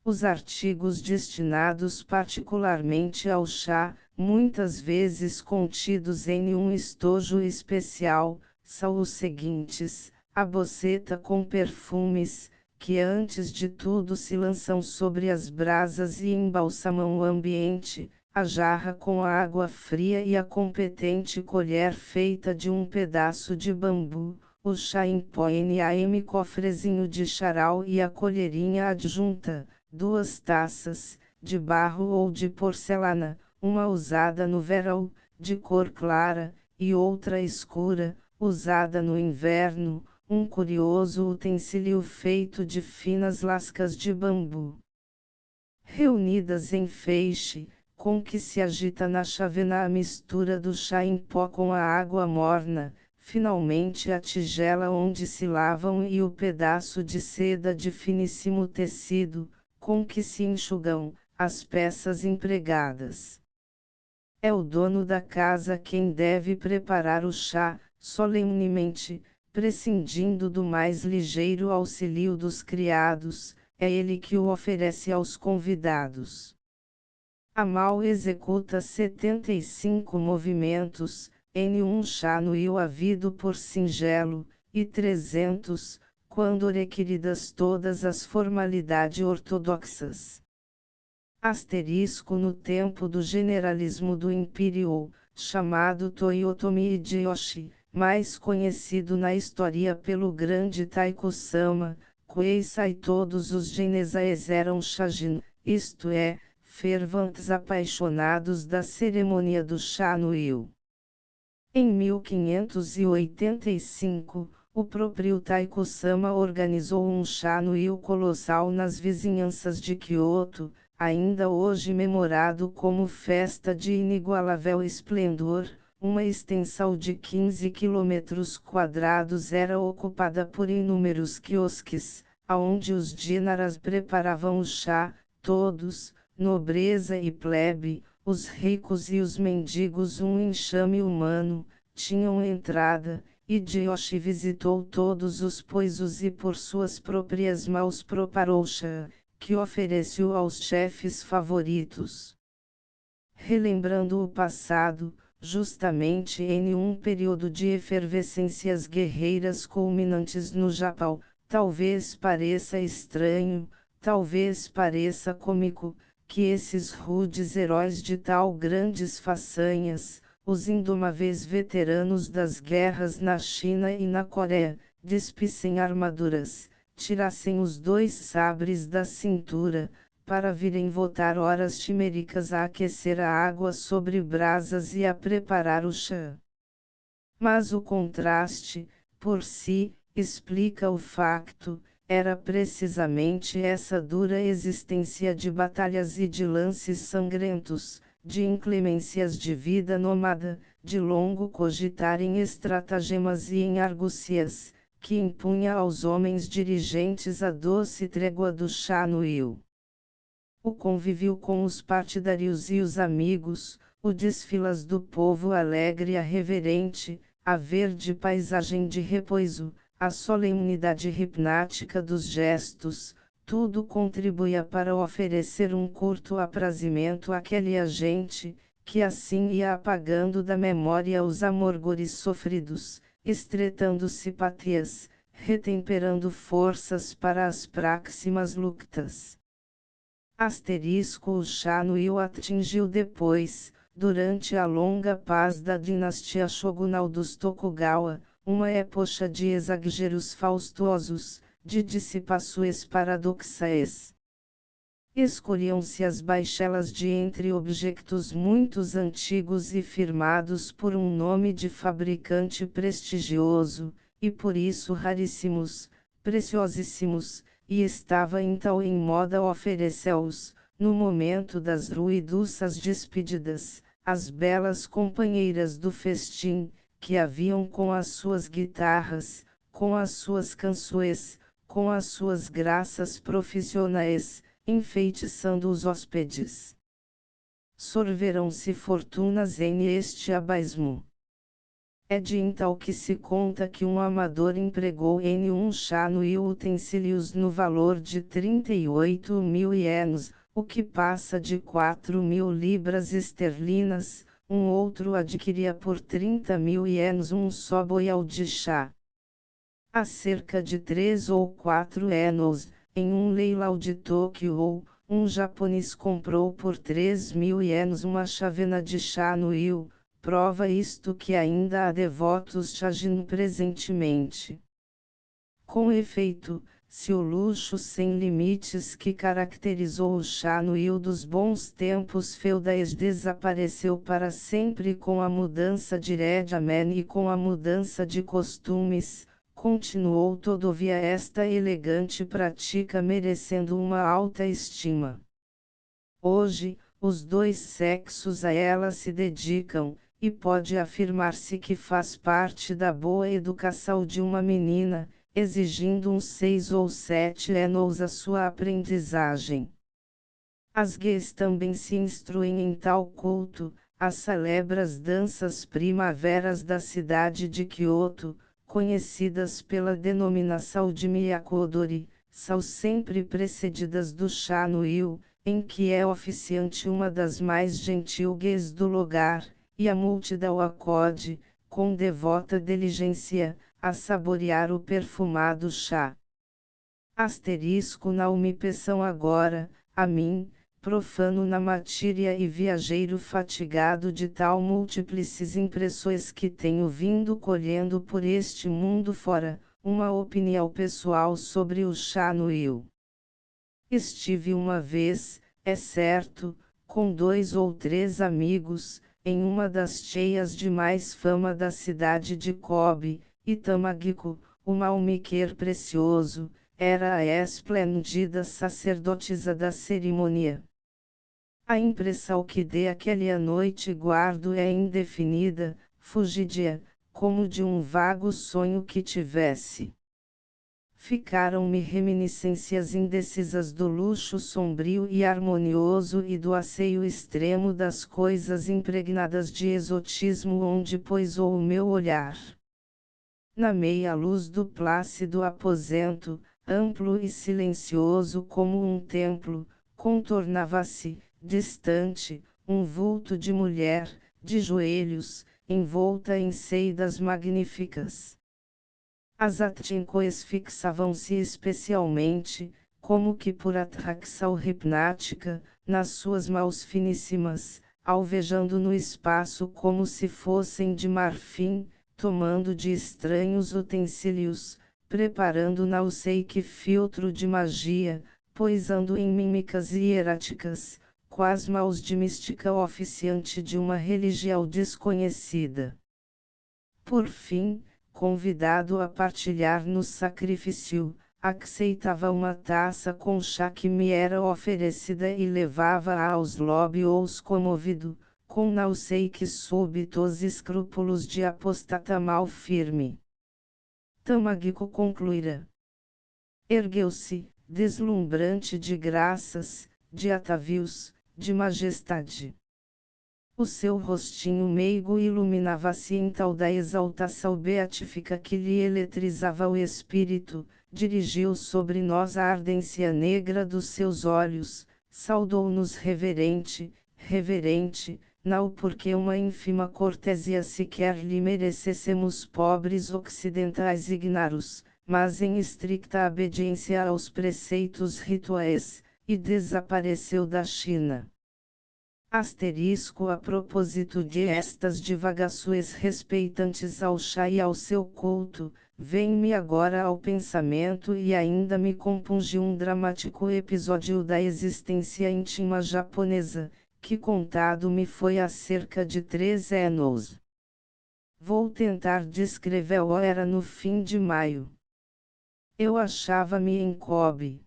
Os artigos destinados particularmente ao chá, muitas vezes contidos em um estojo especial, são os seguintes: a boceta com perfumes, que antes de tudo se lançam sobre as brasas e embalsamam o ambiente, a jarra com a água fria e a competente colher feita de um pedaço de bambu, o chá em pó NAM cofrezinho de charal e a colherinha adjunta, 2 taças, de barro ou de porcelana, uma usada no verão, de cor clara, e outra escura, usada no inverno, um curioso utensílio feito de finas lascas de bambu, reunidas em feixe, com que se agita na chávena a mistura do chá em pó com a água morna, finalmente a tigela onde se lavam e o pedaço de seda de finíssimo tecido, com que se enxugam as peças empregadas. É o dono da casa quem deve preparar o chá, solenemente, prescindindo do mais ligeiro auxílio dos criados, é ele que o oferece aos convidados. A mal executa 75 movimentos, em um chá no io havido por singelo, e 300, quando requeridas todas as formalidades ortodoxas. Asterisco no tempo do generalismo do Império, chamado Toyotomi Hideyoshi, mais conhecido na história pelo grande Taiko-sama, Koeisai todos os Genesaes eram Shajin, isto é, ferventes apaixonados da cerimônia do chá no io. Em 1585, o próprio Taiko-sama organizou um chá no io colossal nas vizinhanças de Kyoto, ainda hoje memorado como festa de inigualável esplendor. Uma extensão de 15 km² era ocupada por inúmeros quiosques, aonde os dinaras preparavam o chá, todos, nobreza e plebe, os ricos e os mendigos, um enxame humano, tinham entrada, e Hideyoshi visitou todos os poisos e por suas próprias mãos preparou chá, que ofereceu aos chefes favoritos. Relembrando o passado, justamente em um período de efervescências guerreiras culminantes no Japão. Talvez pareça estranho, talvez pareça cômico, que esses rudes heróis de tal grandes façanhas, os indomáveis veteranos das guerras na China e na Coreia, despissem armaduras, tirassem os 2 sabres da cintura, para virem votar horas chiméricas a aquecer a água sobre brasas e a preparar o chá. Mas o contraste, por si, explica o facto, era precisamente essa dura existência de batalhas e de lances sangrentos, de inclemências de vida nômada, de longo cogitar em estratagemas e em argúcias, que impunha aos homens dirigentes a doce trégua do chá no Rio. O convívio com os partidários e os amigos, o desfilas do povo alegre e reverente, a verde paisagem de repouso, a solenidade hipnótica dos gestos, tudo contribuía para oferecer um curto aprazimento àquele agente, que assim ia apagando da memória os amargores sofridos, estreitando simpatias, retemperando forças para as próximas lutas. O chá no Rio atingiu depois, durante a longa paz da dinastia shogunal dos Tokugawa, uma época de exageros faustosos, de dissipações paradoxais. Escolhiam-se as baixelas de entre objetos muito antigos e firmados por um nome de fabricante prestigioso, e por isso raríssimos, preciosíssimos, e estava então em moda oferecê-los, no momento das ruidosas despedidas, às belas companheiras do festim, que haviam com as suas guitarras, com as suas canções, com as suas graças profissionais, enfeitiçando os hóspedes. Sorveram-se fortunas em este abismo. É de então que se conta que um amador empregou em um chá no Rio utensílios no valor de 38.000 ienes, o que passa de 4.000 libras esterlinas, um outro adquiria por 30.000 ienes um só boial de chá. Há cerca de 3 ou 4 anos, em um leilão de Tóquio, um japonês comprou por 3.000 ienes uma chávena de chá no Rio. Prova isto que ainda há devotos chajin presentemente. Com efeito, se o luxo sem limites que caracterizou o chá no Rio dos bons tempos feudais desapareceu para sempre com a mudança de régimen e com a mudança de costumes, continuou todavia esta elegante prática merecendo uma alta estima. Hoje, os 2 sexos a ela se dedicam, e pode afirmar-se que faz parte da boa educação de uma menina, exigindo uns 6 ou 7 anos a sua aprendizagem. As gays também se instruem em tal culto, as celebras danças primaveras da cidade de Kyoto, conhecidas pela denominação de Miyakodori, são sempre precedidas do chá no Rio, em que é oficiante uma das mais gentil gays do lugar, e a multidão acode, com devota diligência, a saborear o perfumado chá. Não me peçam agora, a mim, profano na matéria e viajeiro fatigado de tal múltiples impressões que tenho vindo colhendo por este mundo fora, uma opinião pessoal sobre o chá no Rio. Estive uma vez, é certo, com 2 ou 3 amigos, em uma das cheias de mais fama da cidade de Kobe, Itamagiko, o malmiquer precioso, era a esplêndida sacerdotisa da cerimônia. A impressão que dê aquela noite guardo é indefinida, fugidia, como de um vago sonho que tivesse. Ficaram-me reminiscências indecisas do luxo sombrio e harmonioso e do asseio extremo das coisas impregnadas de exotismo onde pousou o meu olhar. Na meia luz do plácido aposento, amplo e silencioso como um templo, contornava-se, distante, um vulto de mulher, de joelhos, envolta em seidas magníficas. As Atchincoes fixavam-se especialmente, como que por atração hipnática, nas suas mãos finíssimas, alvejando no espaço como se fossem de marfim, tomando de estranhos utensílios, preparando não sei que filtro de magia, poisando em mímicas hieráticas, quais mãos de mística oficiante de uma religião desconhecida. Por fim, convidado a partilhar no sacrifício, aceitava uma taça com chá que me era oferecida e levava-a aos lóbios comovido, com não sei que súbitos escrúpulos de apostata mal firme. Tamagico concluíra. Ergueu-se, deslumbrante de graças, de atavios, de majestade. O seu rostinho meigo iluminava-se em tal da exaltação beatífica que lhe eletrizava o espírito, dirigiu sobre nós a ardência negra dos seus olhos, saudou-nos reverente, não porque uma ínfima cortesia sequer lhe merecêssemos pobres ocidentais ignaros, mas em estricta obediência aos preceitos rituais, e desapareceu da China. Asterisco a propósito de estas divagações respeitantes ao chá e ao seu culto, vem-me agora ao pensamento e ainda me compunge um dramático episódio da existência íntima japonesa, que contado me foi há cerca de 3 anos. Vou tentar descrevê-lo. Era no fim de maio. Eu achava-me em Kobe.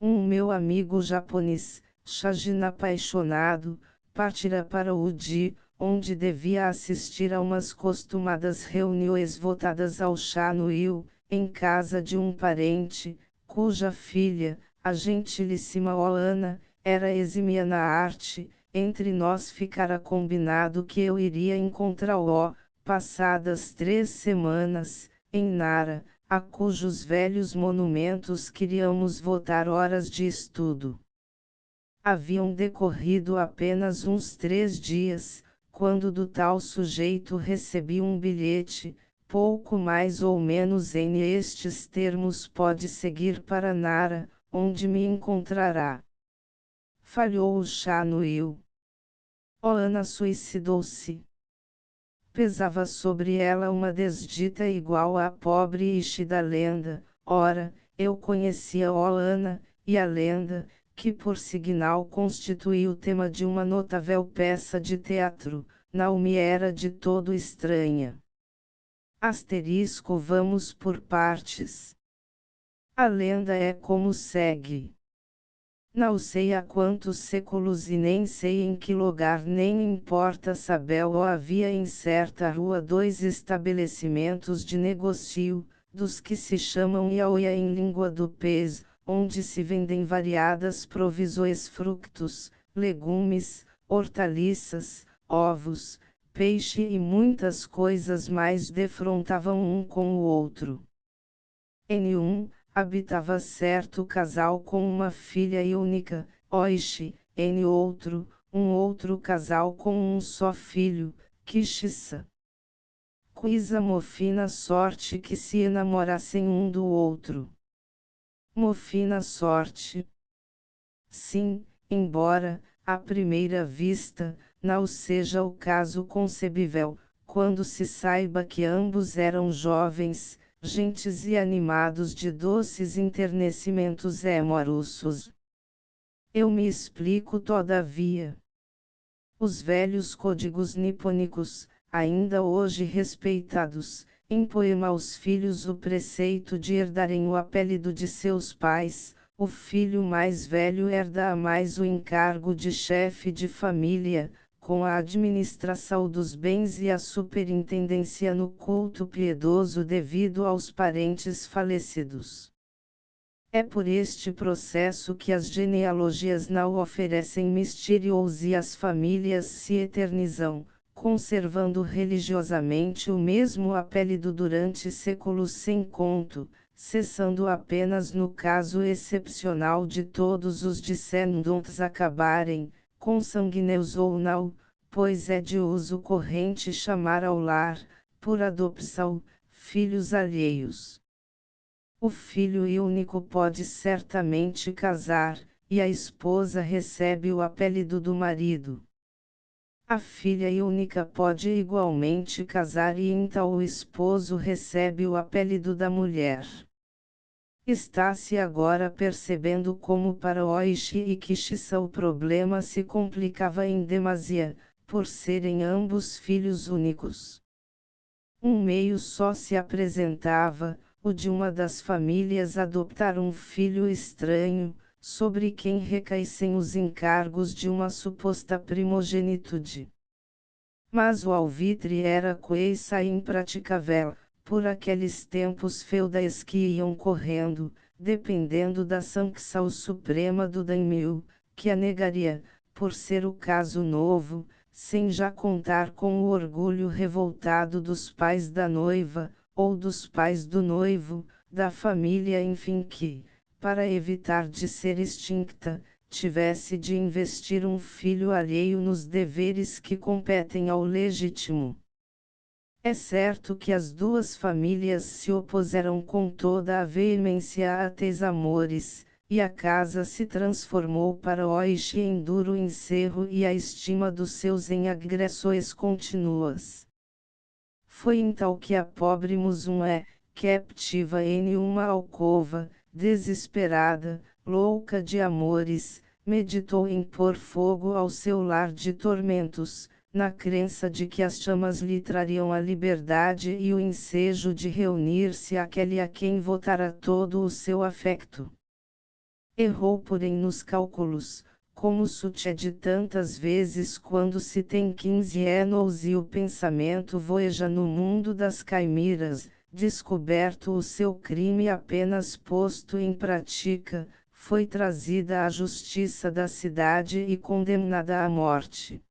Meu amigo japonês, Shajin apaixonado, partira para Uji, onde devia assistir a umas costumadas reuniões voltadas ao chá no Rio, em casa de um parente, cuja filha, a gentilíssima Olana, era exímia na arte. Entre nós ficara combinado que eu iria encontrá-lo, passadas 3 semanas, em Nara, a cujos velhos monumentos queríamos votar horas de estudo. Haviam decorrido apenas uns 3 dias, quando do tal sujeito recebi um bilhete, pouco mais ou menos em estes termos: pode seguir para Nara, onde me encontrará. Falhou o chá no Rio. Olana suicidou-se. Pesava sobre ela uma desdita igual à pobre Ishi da lenda. Ora, eu conhecia Olana, e a lenda, que por signal constituía o tema de uma notável peça de teatro, não me era de todo estranha. Asterisco, vamos por partes. A lenda é como segue. Não sei há quantos séculos e nem sei em que lugar, nem importa saber-o, havia em certa rua 2 estabelecimentos de negócio, dos que se chamam yaoya em língua do pez, onde se vendem variadas provisões, frutos, legumes, hortaliças, ovos, peixe e muitas coisas mais defrontavam um com o outro. Em um, habitava certo casal com uma filha única, Oishi, em outro, um outro casal com um só filho, Kishisa. Quis a mofina sorte que se enamorassem um do outro. Mofina sorte. Sim, embora, à primeira vista, não seja o caso concebível, quando se saiba que ambos eram jovens, gentes e animados de doces enternecimentos amorosos. Eu me explico todavia. Os velhos códigos nipônicos, ainda hoje respeitados, impõem aos filhos o preceito de herdarem o apelido de seus pais. O filho mais velho herda mais o encargo de chefe de família, com a administração dos bens e a superintendência no culto piedoso devido aos parentes falecidos. É por este processo que as genealogias não oferecem mistérios e as famílias se eternizam, conservando religiosamente o mesmo apelido durante séculos sem conto, cessando apenas no caso excepcional de todos os descendentes acabarem, consanguíneos ou não, pois é de uso corrente chamar ao lar, por adopção, filhos alheios. O filho único pode certamente casar, e a esposa recebe o apelido do marido. A filha única pode igualmente casar e então o esposo recebe o apelido da mulher. Está-se agora percebendo como para Oishi e Kishisa o problema se complicava em demasia, por serem ambos filhos únicos. Um meio só se apresentava, o de uma das famílias adoptar um filho estranho, sobre quem recaíssem os encargos de uma suposta primogenitude. Mas o alvitre era coisa impraticável, por aqueles tempos feudais que iam correndo, dependendo da sanção suprema do daimyo, que a negaria, por ser o caso novo, sem já contar com o orgulho revoltado dos pais da noiva, ou dos pais do noivo, da família enfim que, para evitar de ser extinta, tivesse de investir um filho alheio nos deveres que competem ao legítimo. É certo que as duas famílias se opuseram com toda a veemência a tais amores, e a casa se transformou para Oishi em duro encerro e a estima dos seus em agressões contínuas. Foi então que a pobre Musume, captiva em uma alcova, desesperada, louca de amores, meditou em pôr fogo ao seu lar de tormentos, na crença de que as chamas lhe trariam a liberdade e o ensejo de reunir-se àquele a quem votara todo o seu afecto. Errou porém nos cálculos, como sucede tantas vezes quando se tem 15 anos e o pensamento voeja no mundo das caimeras, descoberto o seu crime apenas posto em prática, foi trazida à justiça da cidade e condenada à morte.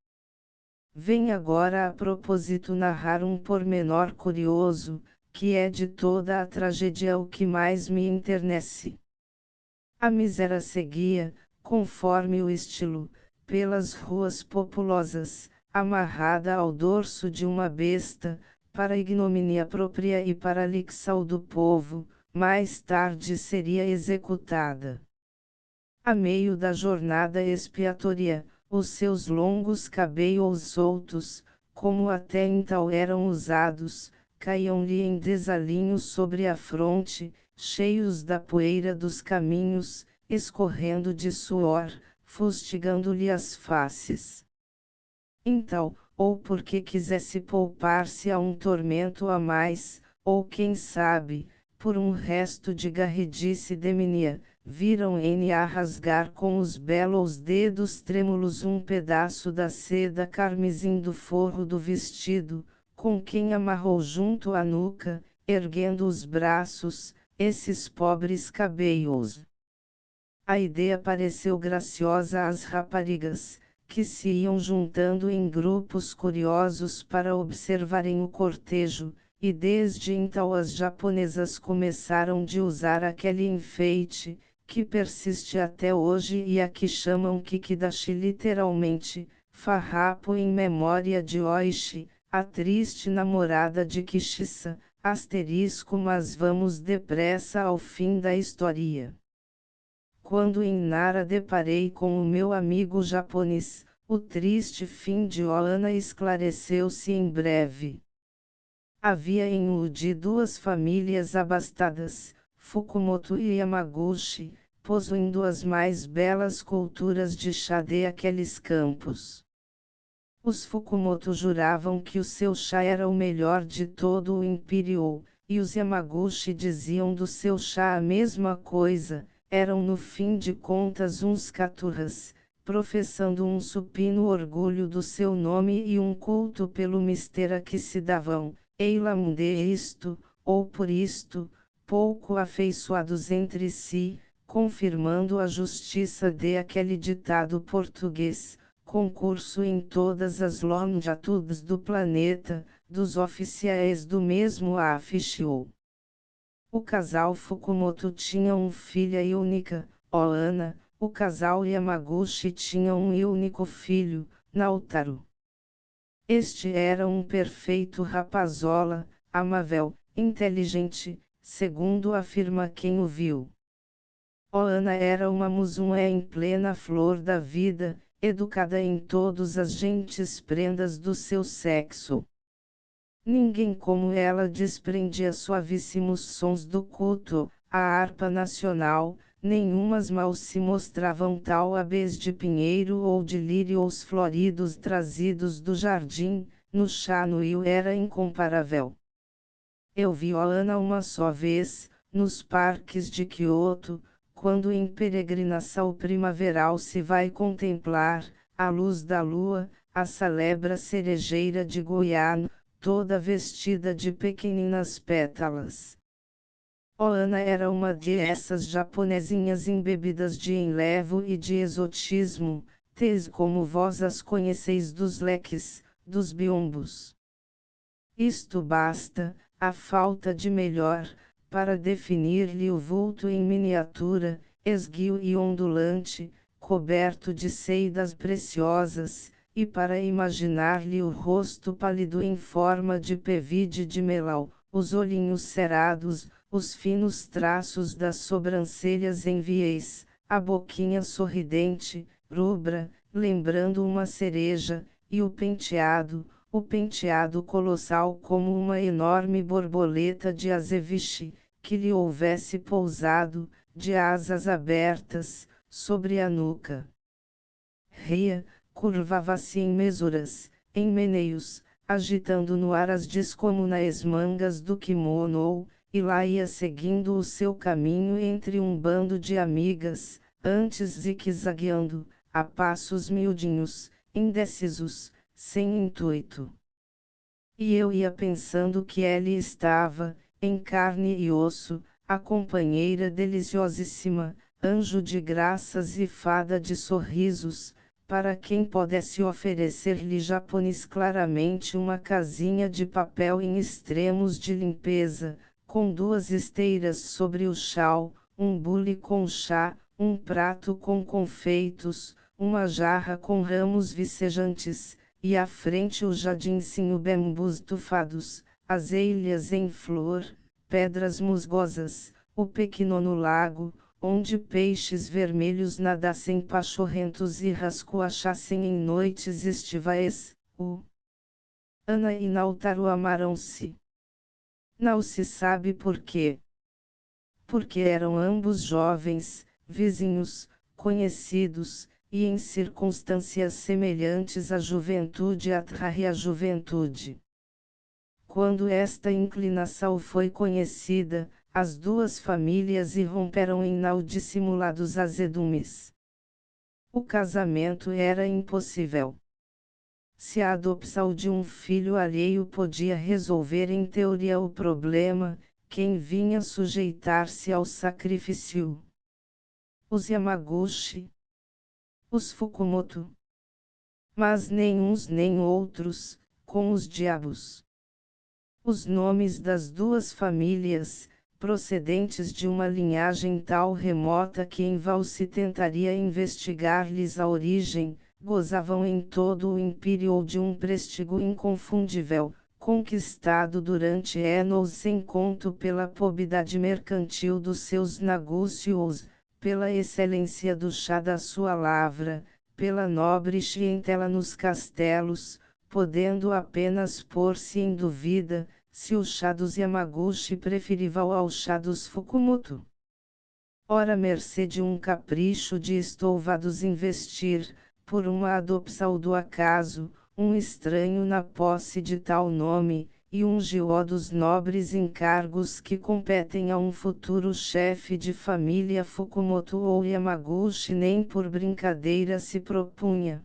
Vem agora a propósito narrar um pormenor curioso, que é de toda a tragédia o que mais me enternece. A miséria seguia, conforme o estilo, pelas ruas populosas, amarrada ao dorso de uma besta, para ignomínia própria e para lixal do povo, mais tarde seria executada. A meio da jornada expiatória, os seus longos cabelos soltos, como até então eram usados, caíam-lhe em desalinho sobre a fronte, cheios da poeira dos caminhos, escorrendo de suor, fustigando-lhe as faces. Então, ou porque quisesse poupar-se a um tormento a mais, ou quem sabe, por um resto de garridice deminia, viram N a rasgar com os belos dedos trêmulos um pedaço da seda carmesim do forro do vestido, com quem amarrou junto à nuca, erguendo os braços, esses pobres cabelos. A ideia pareceu graciosa às raparigas, que se iam juntando em grupos curiosos para observarem o cortejo, e desde então as japonesas começaram de usar aquele enfeite, que persiste até hoje e a que chamam kikidashi literalmente, farrapo em memória de Oishi, a triste namorada de Kishisa, mas vamos depressa ao fim da história. Quando em Nara deparei com o meu amigo japonês, o triste fim de Oana esclareceu-se em breve. Havia em Uji duas famílias abastadas, Fukumoto e Yamaguchi, possuindo as mais belas culturas de chá daqueles campos. Os Fukumoto juravam que o seu chá era o melhor de todo o Império, e os Yamaguchi diziam do seu chá a mesma coisa. Eram no fim de contas uns caturras, professando um supino orgulho do seu nome e um culto pelo mistério a que se davam, eilamunde isto, ou por isto, pouco afeiçoados entre si, confirmando a justiça de aquele ditado português, concurso em todas as longitudes do planeta, dos oficiais do mesmo afichou. O casal Fukumoto tinha uma filha única, Oana, o casal Yamaguchi tinha um único filho, Naotaro. Este era um perfeito rapazola, amável, inteligente, segundo afirma quem o viu. Oana era uma musuné em plena flor da vida, educada em todas as gentes prendas do seu sexo. Ninguém como ela desprendia suavíssimos sons do culto, a harpa nacional, nenhumas mal se mostravam tal abês de pinheiro ou de lírios floridos trazidos do jardim, no Chanuil era incomparável. Eu vi Oana uma só vez, nos parques de Kyoto, quando em peregrinação primaveral se vai contemplar, à luz da lua, a celebra cerejeira de Goiânia, toda vestida de pequeninas pétalas. Oana era uma dessas japonesinhas embebidas de enlevo e de exotismo, tais como vós as conheceis dos leques, dos biombos. Isto basta, a falta de melhor, para definir-lhe o vulto em miniatura, esguio e ondulante, coberto de seidas preciosas, e para imaginar-lhe o rosto pálido em forma de pevide de melau, os olhinhos cerrados, os finos traços das sobrancelhas em viés, a boquinha sorridente, rubra, lembrando uma cereja, e o penteado colossal como uma enorme borboleta de azeviche, que lhe houvesse pousado, de asas abertas, sobre a nuca. Ria, curvava-se em mesuras, em meneios, agitando no ar as descomunais mangas do kimono, e lá ia seguindo o seu caminho entre um bando de amigas, antes zigue-zagueando, a passos miudinhos, indecisos, sem intuito. E eu ia pensando que ela estava, em carne e osso, a companheira deliciosíssima, anjo de graças e fada de sorrisos, para quem pudesse oferecer-lhe japonês claramente uma casinha de papel em extremos de limpeza, com 2 esteiras sobre o chão, um bule com chá, um prato com confeitos, uma jarra com ramos vicejantes, e à frente o jardinzinho bambus tufados, azaleas em flor, pedras musgosas, o pequeno lago, onde peixes vermelhos nadassem pachorrentos e rascoachassem em noites estivais, Ana e Nautaro amaram-se. Não se sabe por quê. Porque eram ambos jovens, vizinhos, conhecidos, e em circunstâncias semelhantes a juventude atrai a juventude. Quando esta inclinação foi conhecida, as 2 famílias irromperam em dissimulados azedumes. O casamento era impossível. Se a adoção de um filho alheio podia resolver em teoria o problema, quem vinha sujeitar-se ao sacrifício? Os Yamaguchi. Os Fukumoto. Mas nem uns nem outros, com os diabos. Os nomes das 2 famílias, procedentes de uma linhagem tal remota que em vão se tentaria investigar-lhes a origem, gozavam em todo o império de um prestígio inconfundível, conquistado durante anos sem conto pela probidade mercantil dos seus negócios, pela excelência do chá da sua lavra, pela nobre clientela nos castelos, podendo apenas pôr-se em dúvida, se o chá dos Yamaguchi preferival ao chá dos Fukumoto. Ora mercê de um capricho de estouvados investir, por uma adopção do acaso, um estranho na posse de tal nome, e ungiu-o dos nobres encargos que competem a um futuro chefe de família Fukumoto ou Yamaguchi nem por brincadeira se propunha.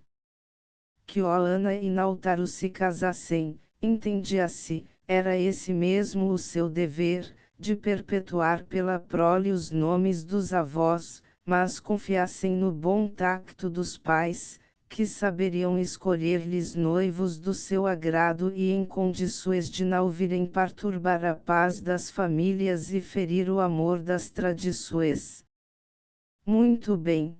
Que Oana e Nautaro se casassem, entendia-se, era esse mesmo o seu dever, de perpetuar pela prole os nomes dos avós, mas confiassem no bom tacto dos pais, que saberiam escolher-lhes noivos do seu agrado e em condições de não virem perturbar a paz das famílias e ferir o amor das tradições. Muito bem.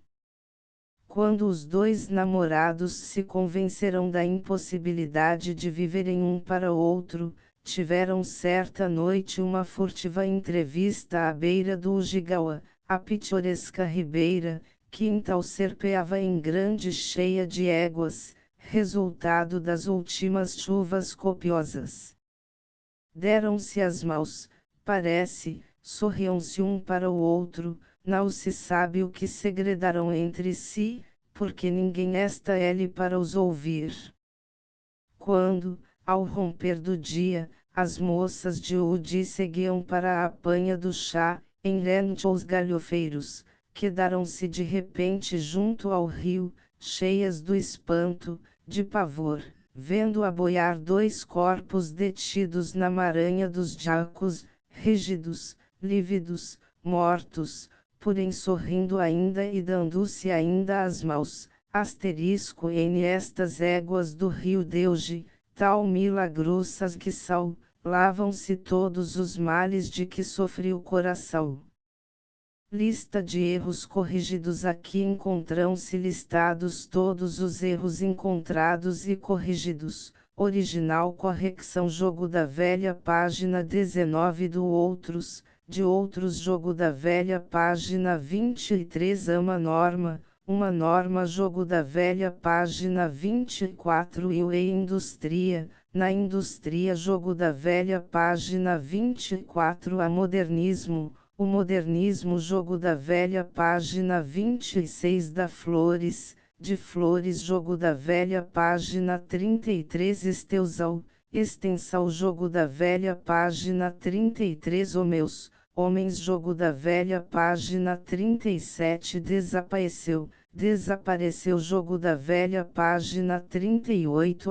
Quando os dois namorados se convenceram da impossibilidade de viverem um para o outro, tiveram certa noite uma furtiva entrevista à beira do Ujigawa, a pitoresca ribeira, que então serpeava em grande cheia de éguas, resultado das últimas chuvas copiosas. Deram-se as mãos, parece, sorriam-se um para o outro, não se sabe o que segredaram entre si, porque ninguém está ele para os ouvir. Quando, ao romper do dia, as moças de Udi seguiam para a apanha do chá, em frente aos galhofeiros, quedaram-se de repente junto ao rio, cheias do espanto, de pavor, vendo a boiar dois corpos detidos na maranha dos jacos, rígidos, lívidos, mortos, porém sorrindo ainda e dando-se ainda as mãos. Asterisco N estas éguas do rio Deuge, tal milagrosas que são, lavam-se todos os males de que sofre o coração. Lista de erros corrigidos. Aqui encontram-se listados todos os erros encontrados e corrigidos. Original correção Jogo da Velha página 19 do Outros, de Outros Jogo da Velha página 23 uma norma Jogo da Velha página 24 e o Indústria, na Indústria Jogo da Velha página 24 a Modernismo, o Modernismo Jogo da Velha página 26 da Flores, de Flores Jogo da Velha página 33 Esteusal, Extensão Jogo da Velha página 33 Meus Homens Jogo da Velha página 37 Desapareceu Jogo da Velha página 38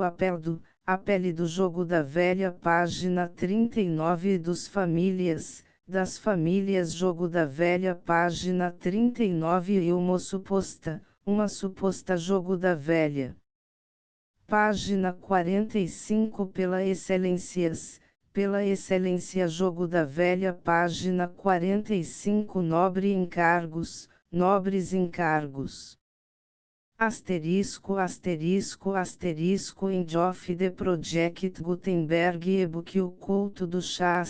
A pele do Jogo da Velha página 39 das famílias Jogo da Velha página 39 e uma suposta Jogo da Velha. Página 45 Pela excelência Jogo da Velha página 45 Nobres encargos. End of the Project Gutenberg e-book O Culto do Chá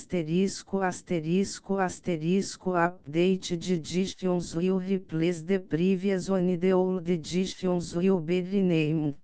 Update de editions will replace the previous one the old editions will be renamed.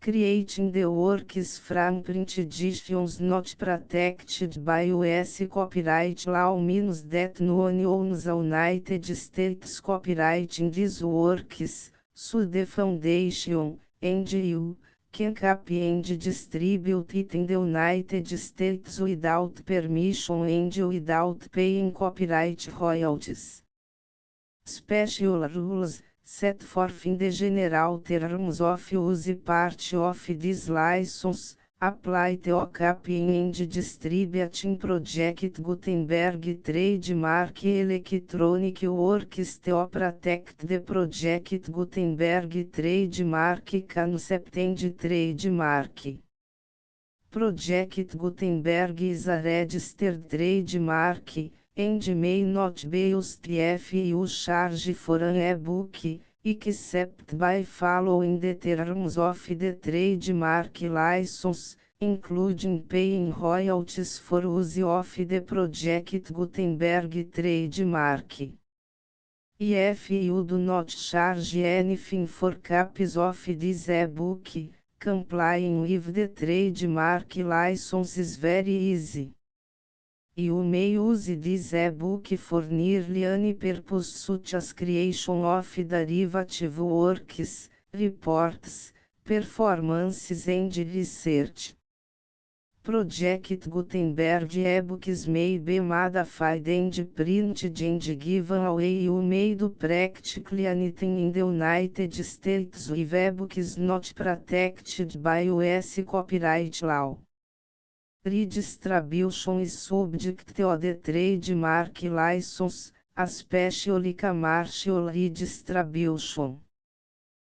Creating the works from print editions not protected by US copyright law means that no one owns the United States copyright in these works, so the foundation, and you, can copy and distribute it in the United States without permission and without paying copyright royalties. Special rules set forth in the general terms of use part of this license, apply to copying and distributing Project Gutenberg trademark electronic works to protect the Project Gutenberg trademark concept and trademark. Project Gutenberg is a registered trademark, and may not be used if you charge for an e-book, except by following the terms of the trademark license, including paying royalties for use of the Project Gutenberg trademark. If you do not charge anything for copies of this e-book, complying with the trademark license is very easy. You may use this e-book for nearly any purpose such as creation of derivative works, reports, performances and research. Project Gutenberg e-books may be modified and printed and given away. You may do practically anything in the United States with e-books not protected by US copyright law. Redistribution is subject to the trademark license, especially commercial redistribution.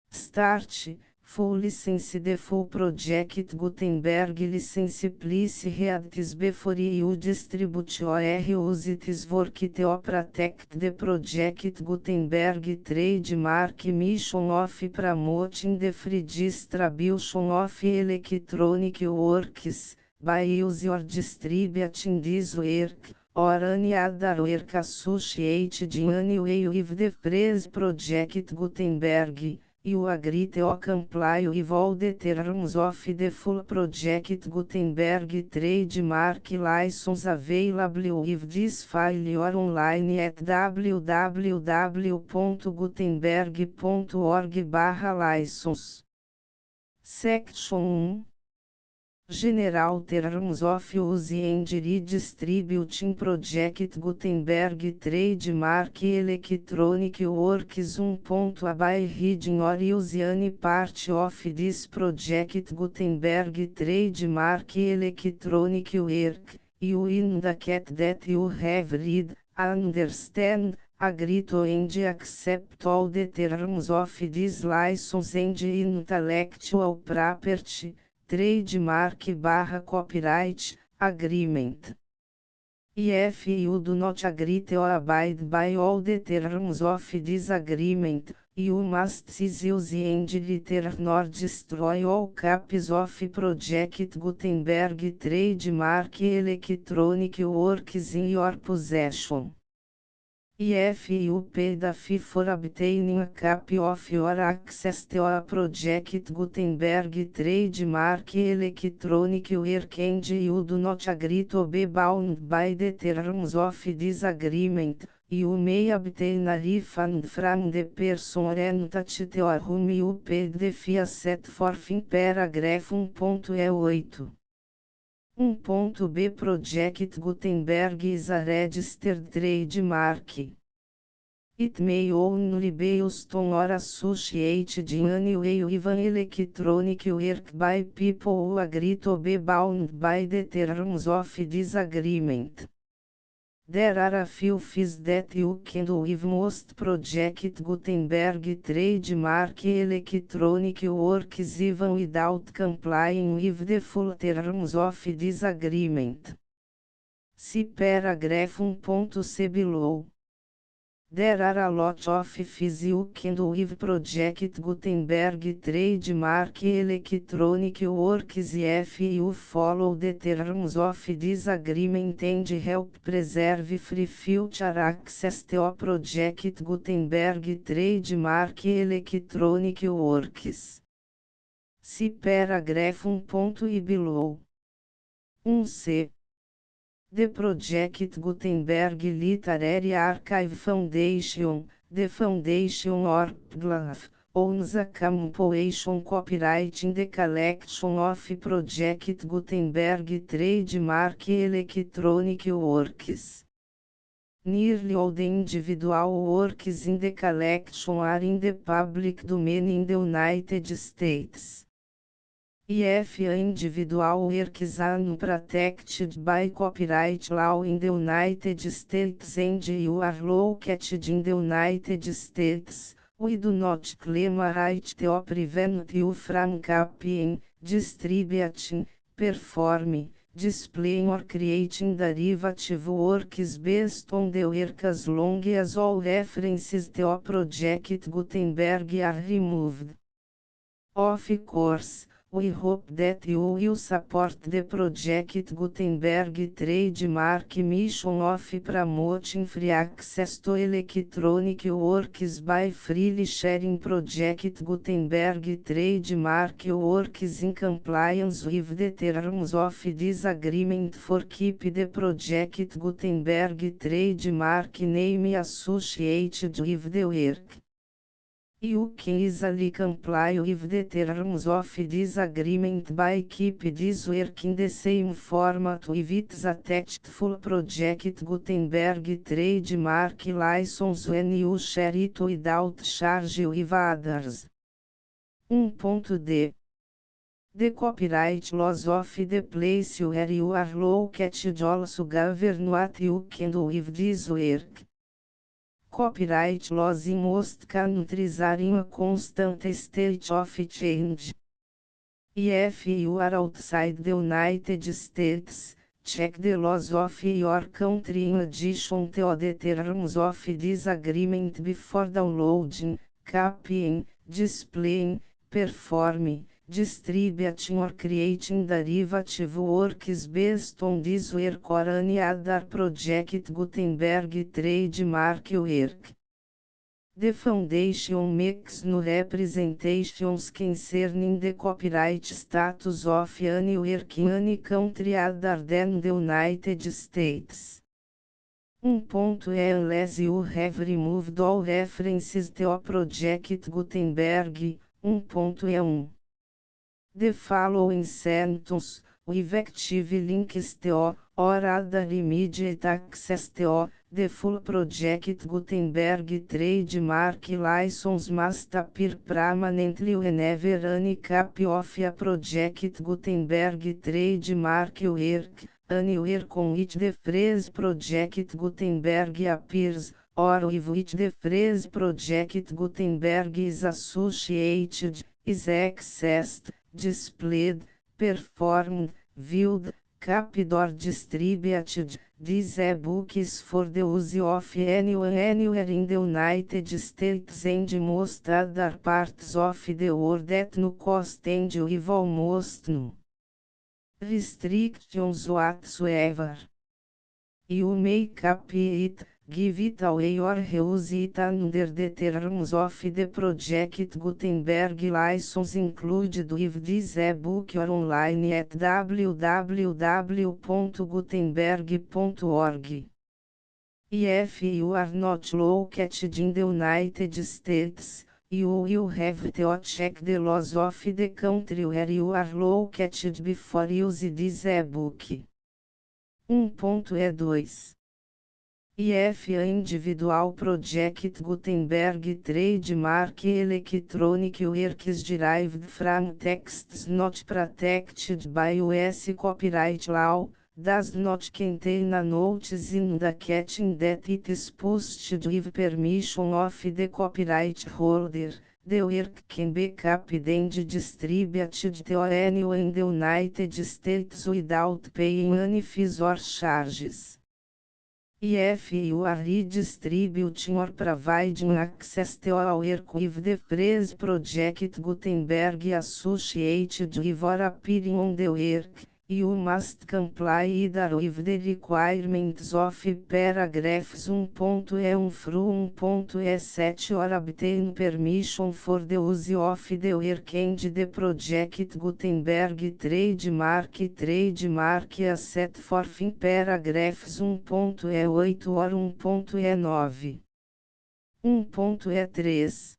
Start, Full license the full project Gutenberg license please read this before you distribute or use this work to protect the project Gutenberg trademark mission of promoting the free distribution of electronic works, by use or distributing this work, or any other work associated in any way with the phrase project Gutenberg. You agree to comply with all the terms of the full project Gutenberg trademark license available with this file or online at www.gutenberg.org/license. Section 1. General Terms of Use and Redistributing Project Gutenberg Trademark Electronic Works 1. By reading or use any part of this project Gutenberg Trademark Electronic Work, you indicate that you have read, understand, agree to and accept all the terms of this license and intellectual property, trademark/copyright, agreement. If you do not agree or abide by all the terms of this agreement, you must cease use and return or destroy all copies of Project Gutenberg trademark electronic works in your possession. If you paid a fee for obtaining a copy of your access to a Project Gutenberg trademark electronic work and you do not agree to be bound by the terms of this agreement, you may obtain a refund from the person or entity to whom you paid the fee set forth in paragraph 1.8. 1.b Project Gutenberg is a registered trademark. It may only be used on or associated in any way with an electronic work by people who agree to be bound by the terms of this agreement. There are a few fees that you can do with most Project Gutenberg trademark electronic works even without complying with the full terms of this agreement. See paragraph 1.c below. There are a lot of fees you can do with Project Gutenberg trademark electronic works if you follow the terms of this agreement and help preserve free future access to Project Gutenberg trademark electronic works. See paragraph 1.i below. 1c. The Project Gutenberg Literary Archive Foundation, the Foundation or PGLAF, owns a compilation copyright in the collection of Project Gutenberg trademark electronic works. Nearly all the individual works in the collection are in the public domain in the United States. If individual works are unprotected by copyright law in the United States and you are located in the United States, we do not claim a right to prevent you from copying, distributing, performing, displaying or creating derivative works based on the work as long as all references to Project Gutenberg are removed. Of course, we hope that you will support the Project Gutenberg trademark mission of promoting free access to electronic works by freely sharing Project Gutenberg trademark works in compliance with the terms of this agreement for keep the Project Gutenberg trademark name associated with the work. You can easily comply with the terms of this agreement by keep this work in the same format with its attached full Project Gutenberg trademark license when you share it without charge with others. 1.d. The copyright laws of the place where you are located also govern what you can do with this work. Copyright laws in most countries are in a constant state of change. If you are outside the United States, check the laws of your country in addition to the terms of this agreement before downloading, copying, displaying, performing, distributing or creating derivative works based on this work or any other Project Gutenberg trademark work. The Foundation makes no representations concerning the copyright status of any work in any country other than the United States. Unless you have removed all references to Project Gutenberg. 1.1. The following sentence, with active links to, or other immediate access to, the full Project Gutenberg trademark license must appear permanently whenever any copy of a Project Gutenberg trademark work, anywhere on which the phrase Project Gutenberg appears, or with which the phrase Project Gutenberg is associated, is accessed, displayed, performed, viewed, copied or distributed. This e-book is for the use of anyone anywhere in the United States and most other parts of the world at no cost and with almost no restrictions whatsoever. You may copy it, give it away or reuse it under the terms of the Project Gutenberg license included with this e-book or online at www.gutenberg.org. If you are not located in the United States, you will have to check the laws of the country where you are located before using this e-book. 1.2. If a individual Project Gutenberg trademark electronic works derived from texts not protected by US copyright law, does not contain a notice indicating that it is posted with permission of the copyright holder, the work can be copied and distributed to anyone in the United States without paying any fees or charges. If you are redistributing or providing access to a work with the phrase Project Gutenberg associated with or appearing on the work, you must comply either with the requirements of paragraphs 1.1 through 1.7 or obtain permission for the use of the work and the Project Gutenberg trademark as set forth in paragraphs 1.8 or 1.9. 1.3.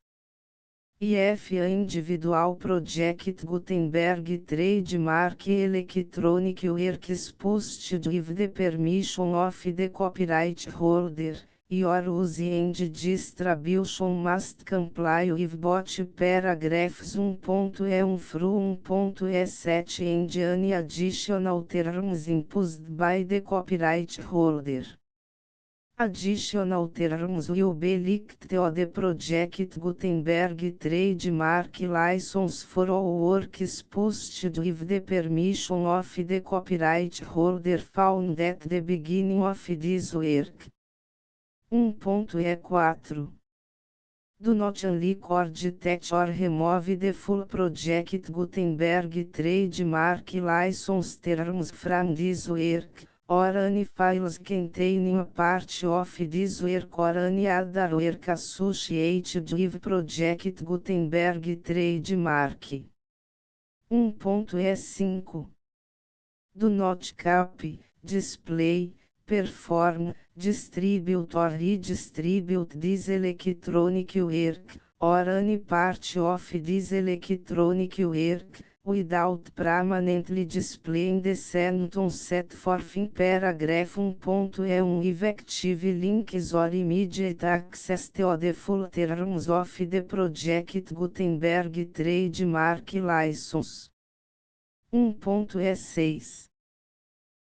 If a individual Project Gutenberg trademark electronic works posted with the permission of the copyright holder, your use and distribution must comply with both paragraphs 1.1 through 1.7 and any additional terms imposed by the copyright holder. Additional terms will be linked to the Project Gutenberg trademark license for all works posted with the permission of the copyright holder found at the beginning of this work. 1.4. Do not unrecord that or remove the full Project Gutenberg trademark license terms from this work, or any files containing a part of this work or any other work associated with Project Gutenberg trademark. 1.5. Do not copy, display, perform, distribute or redistribute this electronic work, or any part of this electronic work, without permanently displaying the sentence set forth in paragraph 1.1 with active links or immediate access to the full terms of the Project Gutenberg trademark license. 1.6.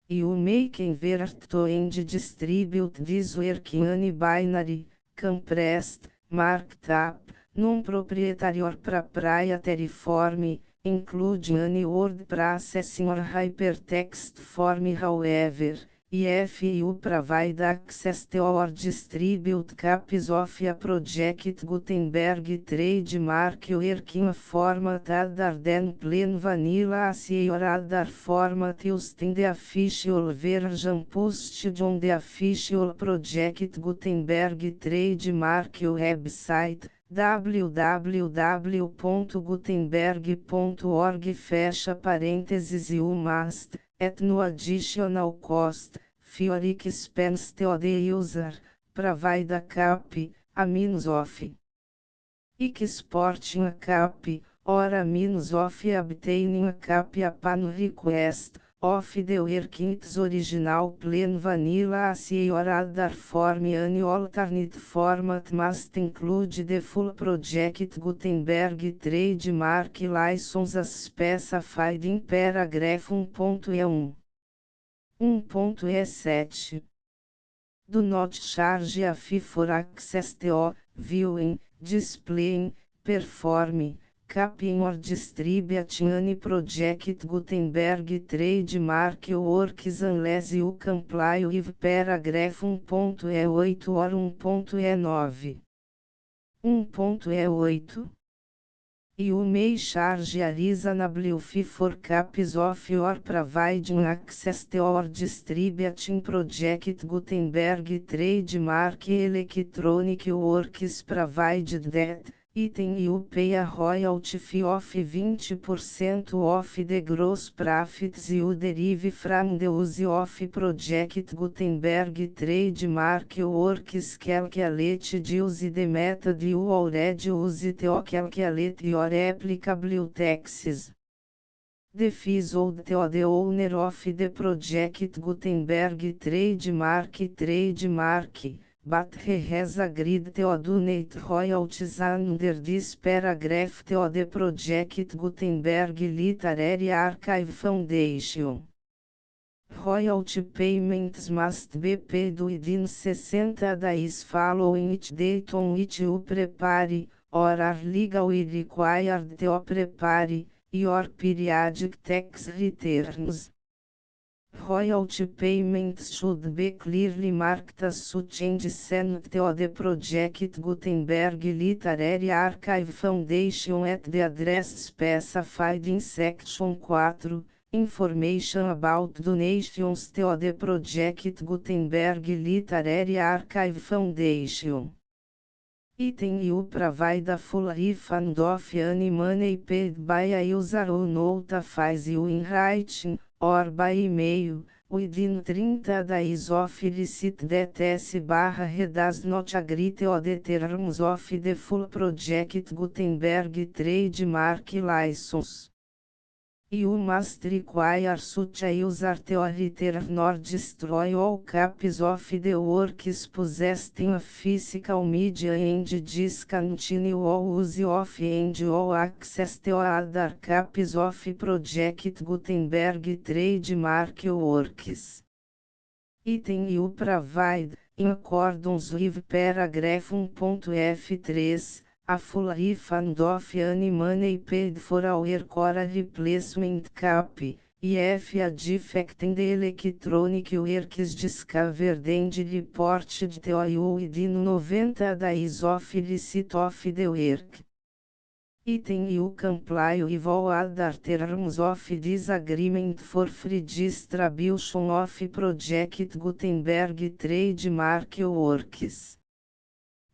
You may convert to and distribute this work in any binary, compressed, marked-up, non-proprietary proprietary-form, including any word processing or hypertext form. However, if you provide access to or distribute copies of a Project Gutenberg trademark working format other than plain vanilla ASCII or other format used in the official version posted on the official Project Gutenberg trademark website, www.gutenberg.org, fecha parênteses, you must, at no additional cost, for expense to the user, provide a copy, a means of exporting a copy, or a means of obtaining a copy upon request, of the work in its original plain vanilla ASCII or other form. Any alternate format must include the full Project Gutenberg trademark license as specified in paragraph 1.E1. 1.E7. Do not charge a fee for access to, viewing, displaying, performing, copying or distributing any Project Gutenberg trademark works unless you comply with paragraph 1.E8 or 1.E9. 1.E8. You may charge a reasonable fee for copies of your providing access to or distributing Project Gutenberg trademark electronic works provided that, item you pay a royalty fee of 20% of the gross profits you derive from the use of Project Gutenberg trademark works. Calculate use the method you already use to calculate your applicable taxes. The fees owed to the owner of the Project Gutenberg trademark, but he has agreed to donate royalties under this paragraph to the Project Gutenberg Literary Archive Foundation. Royalty payments must be paid within 60 days following each date on which you prepare, or are legally required to prepare, your periodic tax returns. Royalty payments should be clearly marked as such and sent to the Project Gutenberg Literary Archive Foundation at the address specified in Section 4, Information about donations to the Project Gutenberg Literary Archive Foundation. Item you provide a full refund of any money paid by a user who notifies you in writing, or by email, within 30 days of receipt that S/he does not agree to the terms of the full Project Gutenberg trademark license. You must require such a user to return or destroy all copies of the works possessed in a physical media and discontinue all use of and all access to other copies of Project Gutenberg trademark works. Item you provide, in accordance with paragraph 1.F3, a full refund of any money paid for a work or a replacement copy, if a defect in the electronic work is discovered and reported to you within 90 days of receipt of the work. Item you comply with all other terms of this agreement for free distribution of Project Gutenberg trademark works.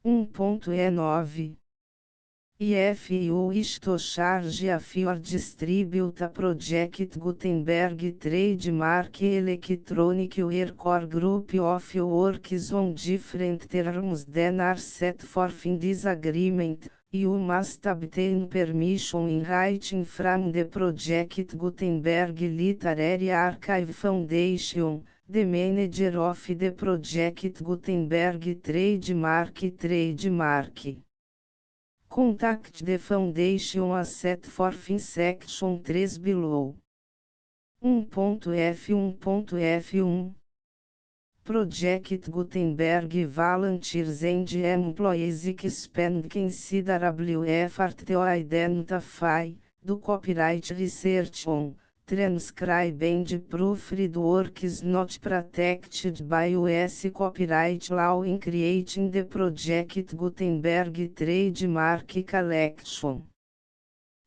1.E9. If you wish to charge a fee or distribute a Project Gutenberg trademark electronic work or group of works on different terms than are set forth in this agreement, you must obtain permission in writing from the Project Gutenberg Literary Archive Foundation, the manager of the Project Gutenberg trademark. Contact the Foundation as set forth in Section 3 below. 1.F1.F1 Project Gutenberg Volunteers and Employees Expand Considerable Effort to Identify, do Copyright Research on, Transcribe and Proofread Works Not Protected by US Copyright Law in Creating the Project Gutenberg Trademark Collection.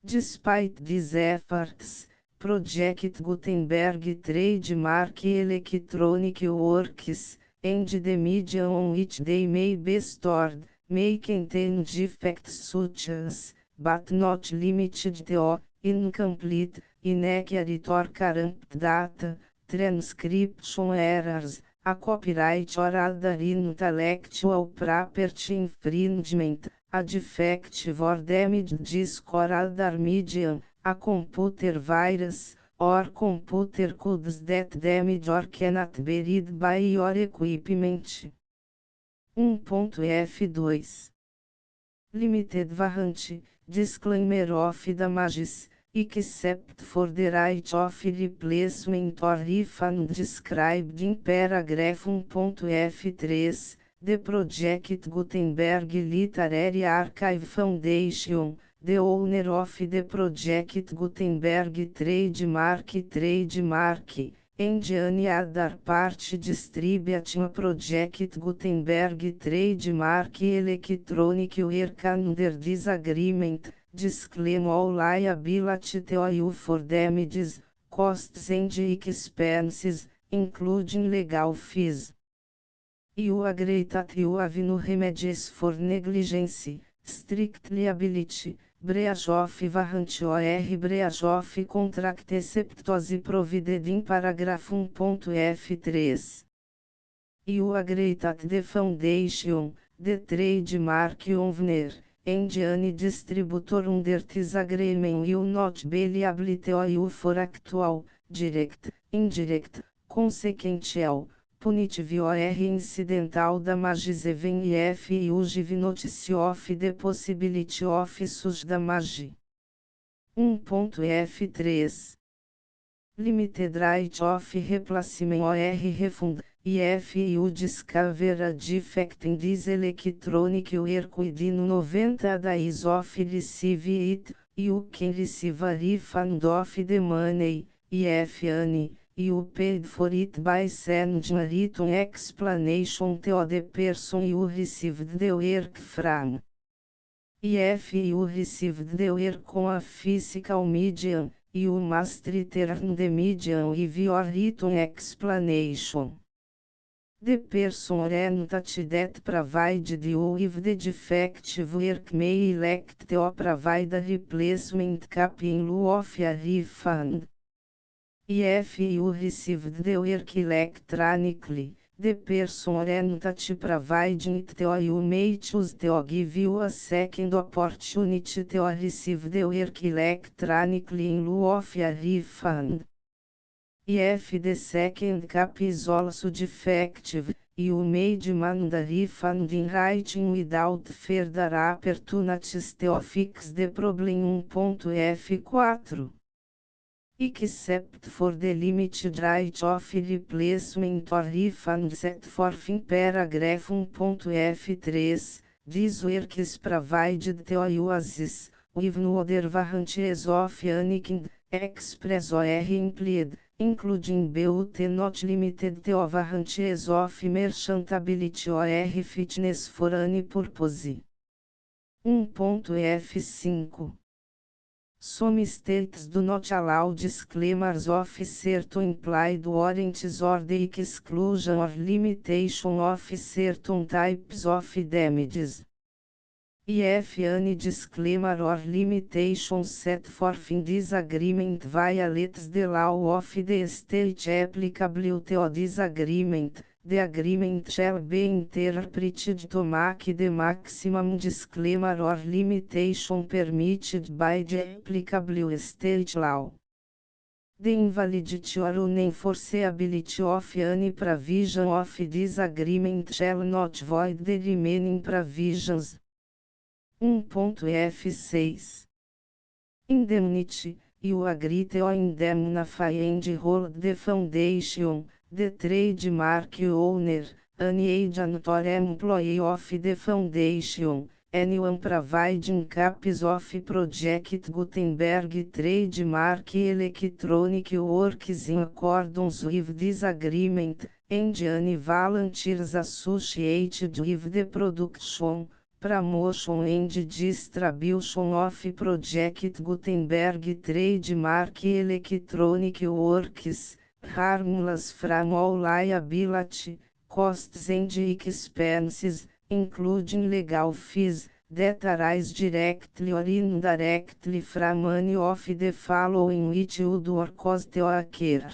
Despite these efforts, Project Gutenberg Trademark Electronic Works, and the media on which they may be stored, may contain defects such as, but not limited to, incomplete, inaccurate or corrupt data, transcription errors, a copyright or other intellectual property infringement, a defective or damaged disk or other medium, a computer virus, or computer codes that damage or cannot be read by your equipment. 1.F2 Limited Warranty, Disclaimer of damages, except for the right of replacement or refund described in paragraph 1.F3, the Project Gutenberg Literary Archive Foundation, the owner of the Project Gutenberg trademark, and any other party distributing Project Gutenberg trademark electronic work under this agreement, disclaim all liability to you for damages, costs and expenses, including legal fees. You agree that you have no remedies for negligence, strict liability, breach of warranty or breach of contract except as provided in paragraph 1.F3. You agree that the foundation, the trademark owner, and any distributor under this agreement will not be liable to you for actual, direct, indirect, consequential, punitive or incidental damages even if you give notice of the possibility of such damage. 1.F3 Limited right of replacement or refund, if you discover a defect in this electronic work within 90 days of receive it, you can receive a refund of the money, if any. You paid for it by sending a written explanation to the person you received the work from. If you received the work on a physical medium, you must return the medium with your written explanation. The person or entity that provided you with the defective work may elect to provide a replacement copy in lieu of a refund. If you received the work electronically, the person or entity providing it to you may choose to give you a second opportunity to receive the work electronically in lieu of a refund. If the second copy is also defective, you may demand a refund in writing without further opportunities to fix the problem. 1.F4 Except for the limited right of replacement or refund set forth in paragraph 1.F3, this work is provided to you as is, with no other warranties of any kind, express or implied, including but not limited to warranties of merchantability or fitness for any purpose. 1.F5 Some states do not allow disclaimers of certain implied warranties or the exclusion or limitation of certain types of damages. If any disclaimer or limitation set forth in this agreement violates the law of the state applicable to this agreement, the agreement shall be interpreted to make the maximum disclaimer or limitation permitted by the applicable state law. The invalidity or unenforceability of any provision of this agreement shall not void the remaining provisions. 1.F6 Indemnity, you agree to indemnify and hold the foundation, the trademark owner, any agent or employee of the foundation, anyone providing copies of Project Gutenberg trademark electronic works in accordance with this agreement, and any volunteers associated with the production, promotion and distribution of Project Gutenberg trademark electronic works, harmless from all liability, costs and expenses, including legal fees, that arise directly or indirectly from any of the following which would or cost or occur.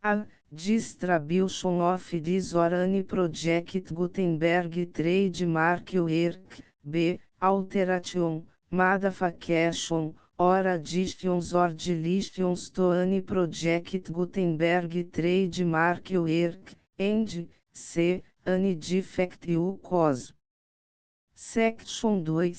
A. Distribution of this or any Project Gutenberg trademark work. B. Alteration, modification, or additions or deletions to any Project Gutenberg trademark work, and C. Any defect or cause. Section 2.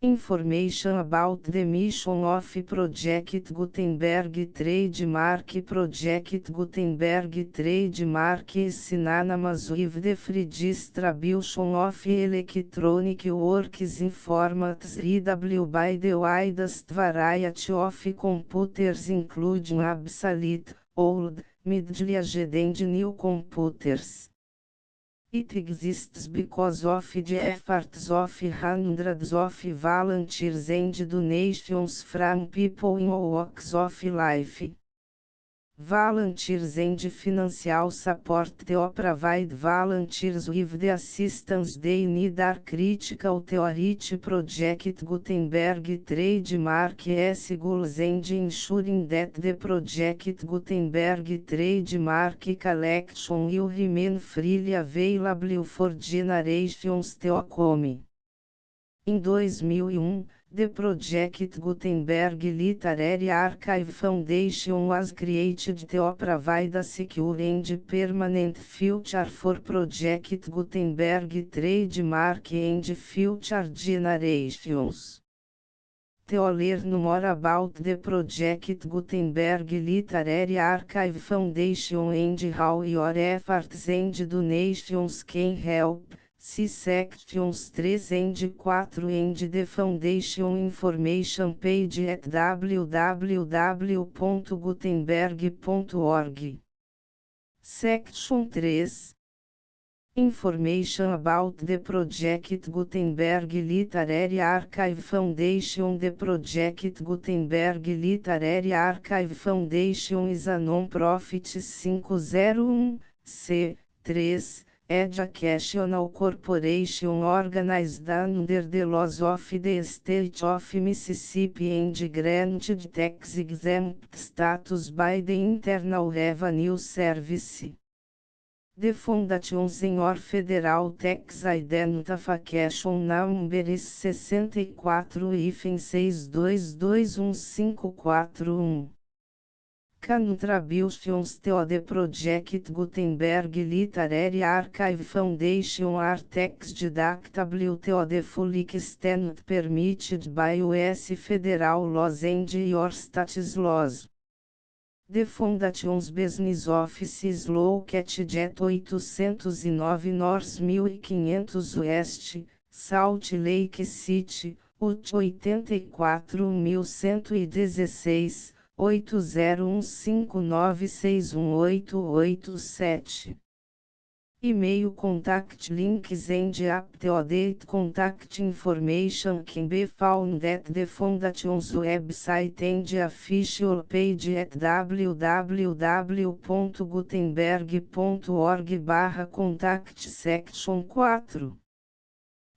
Information about the mission of Project Gutenberg trademark. Project Gutenberg trademark is synonymous with the free distribution of electronic works in formats readable by the widest variety of computers, including obsolete, old, middle-aged and new computers. It exists because of the efforts of hundreds of volunteers and donations from people in all walks of life. Volunteers and financial support to provide volunteers with the assistance they need are critical to reach Project Gutenberg trademark goals and ensuring that the Project Gutenberg trademark collection will remain freely available for generations to come. Em 2001, the Project Gutenberg Literary Archive Foundation was created to provide a secure and permanent future for Project Gutenberg trademark and future generations. To learn more about the Project Gutenberg Literary Archive Foundation and how your efforts and donations can help, see sections 3 and 4 and the Foundation information page at www.gutenberg.org. Section 3. Information about the Project Gutenberg Literary Archive Foundation. The Project Gutenberg Literary Archive Foundation is a non-profit 501(c)(3) educational corporation organized under the laws of the State of Mississippi and granted tax-exempt status by the Internal Revenue Service. The Foundation Senior Federal Tax Identification Number is 64-6221541. Contributions to the Project Gutenberg Literary Archive Foundation are tax deductible to the full extent permitted by U.S. federal laws and your state's laws. The Foundation's business office is located at 809 North 1500 West, Salt Lake City, Utah 84116, 8015961887. E-mail contact links and up-to-date contact information can be found at the Foundation's website and official page at www.gutenberg.org/contact. Section 4.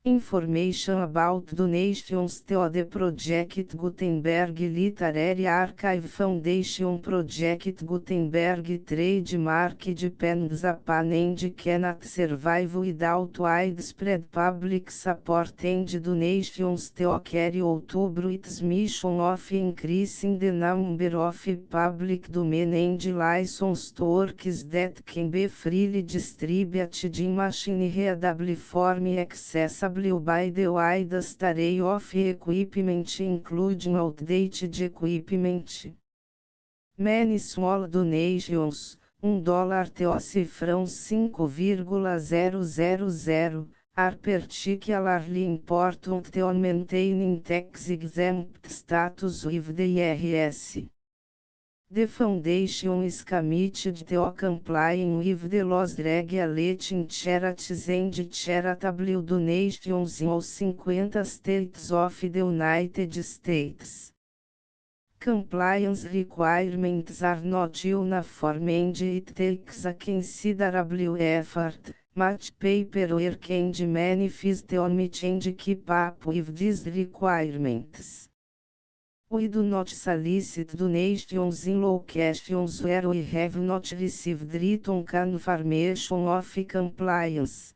Information about donations to the Project Gutenberg Literary Archive Foundation. Project Gutenberg trademark depends upon and cannot survive without widespread public support and donations to carry out its mission of increasing the number of public domain and licensed works that can be freely distributed in machine-readable form accessible by the widest array of equipment, including outdated equipment. Many small donations, $1 TO cifrão 5,000, are particularly important to maintaining tax exempt status with the IRS. The foundation is committed to complying with the laws regulating charities and charitable donations in all 50 states of the United States. Compliance requirements are not uniform and it takes a considerable effort, much paperwork and manifest to meet and keep up with these requirements. We do not solicit donations in locations where we have not received written confirmation of compliance.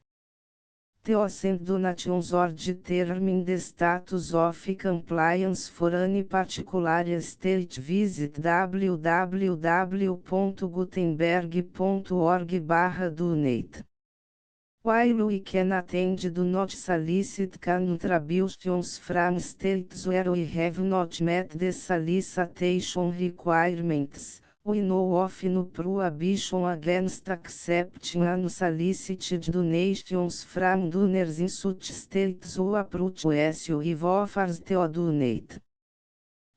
To send donations or determine the status of compliance for any particular state, visit www.gutenberg.org/donate. While we can and do not solicit contributions from states where we have not met the solicitation requirements, we know of no prohibition against accepting unsolicited donations from donors in such states who approach us with offers to donate.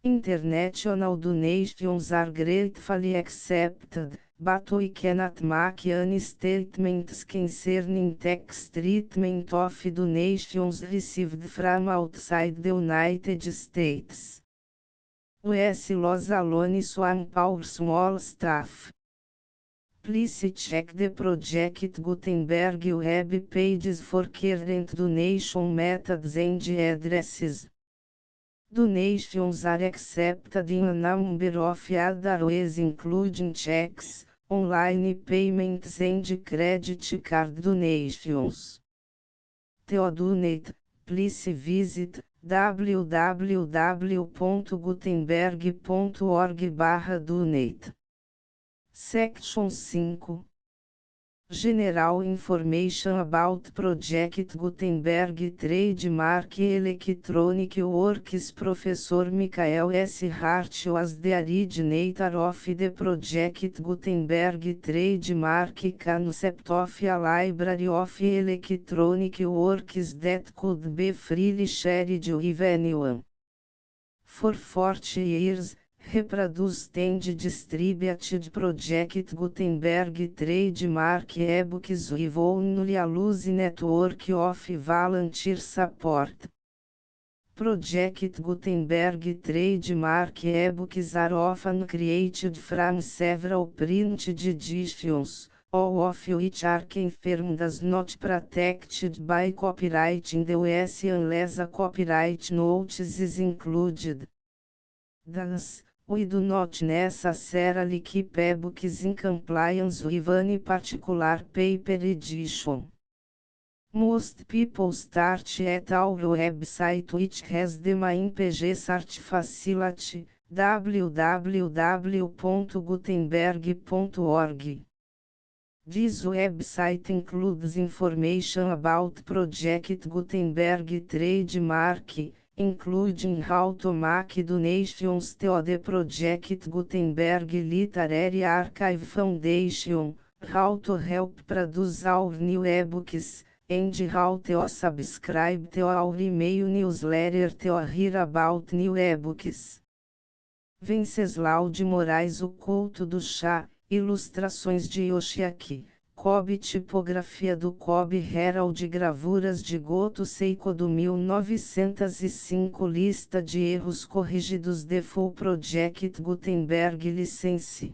International donations are gratefully accepted, but we cannot make any statements concerning tax treatment of donations received from outside the United States. US laws alone swamp our small staff. Please check the Project Gutenberg web pages for current donation methods and addresses. Donations are accepted in a number of other ways, including checks, online payments and credit card donations. To donate, please visit www.gutenberg.org/donate. Section 5. General Information about Project Gutenberg Trademark Electronic Works. Professor Michael S. Hart was the originator of the Project Gutenberg Trademark concept of a library of electronic works that could be freely shared with anyone. For 40 years, reproduced and distributed Project Gutenberg trademark ebooks with only a loose network of volunteer support. Project Gutenberg trademark ebooks are often created from several printed editions, all of which are confirmed as not protected by copyright in the US unless a copyright notice is included. Thus, we do not necessarily keep ebooks in compliance with any particular paper edition. Most people start at our website, which has the main page search facility, www.gutenberg.org. This website includes information about Project Gutenberg trademark, including how to make donations to the Project Gutenberg Literary Archive Foundation, how to help produce our new ebooks, and how to subscribe to our email newsletter to hear about new ebooks. Venceslau de Moraes, O Culto do Chá, ilustrações de Yoshiaki. Kobe, tipografia do Kobe Herald, gravuras de Goto Seiko do 1905, lista de erros corrigidos. Default Project Gutenberg License.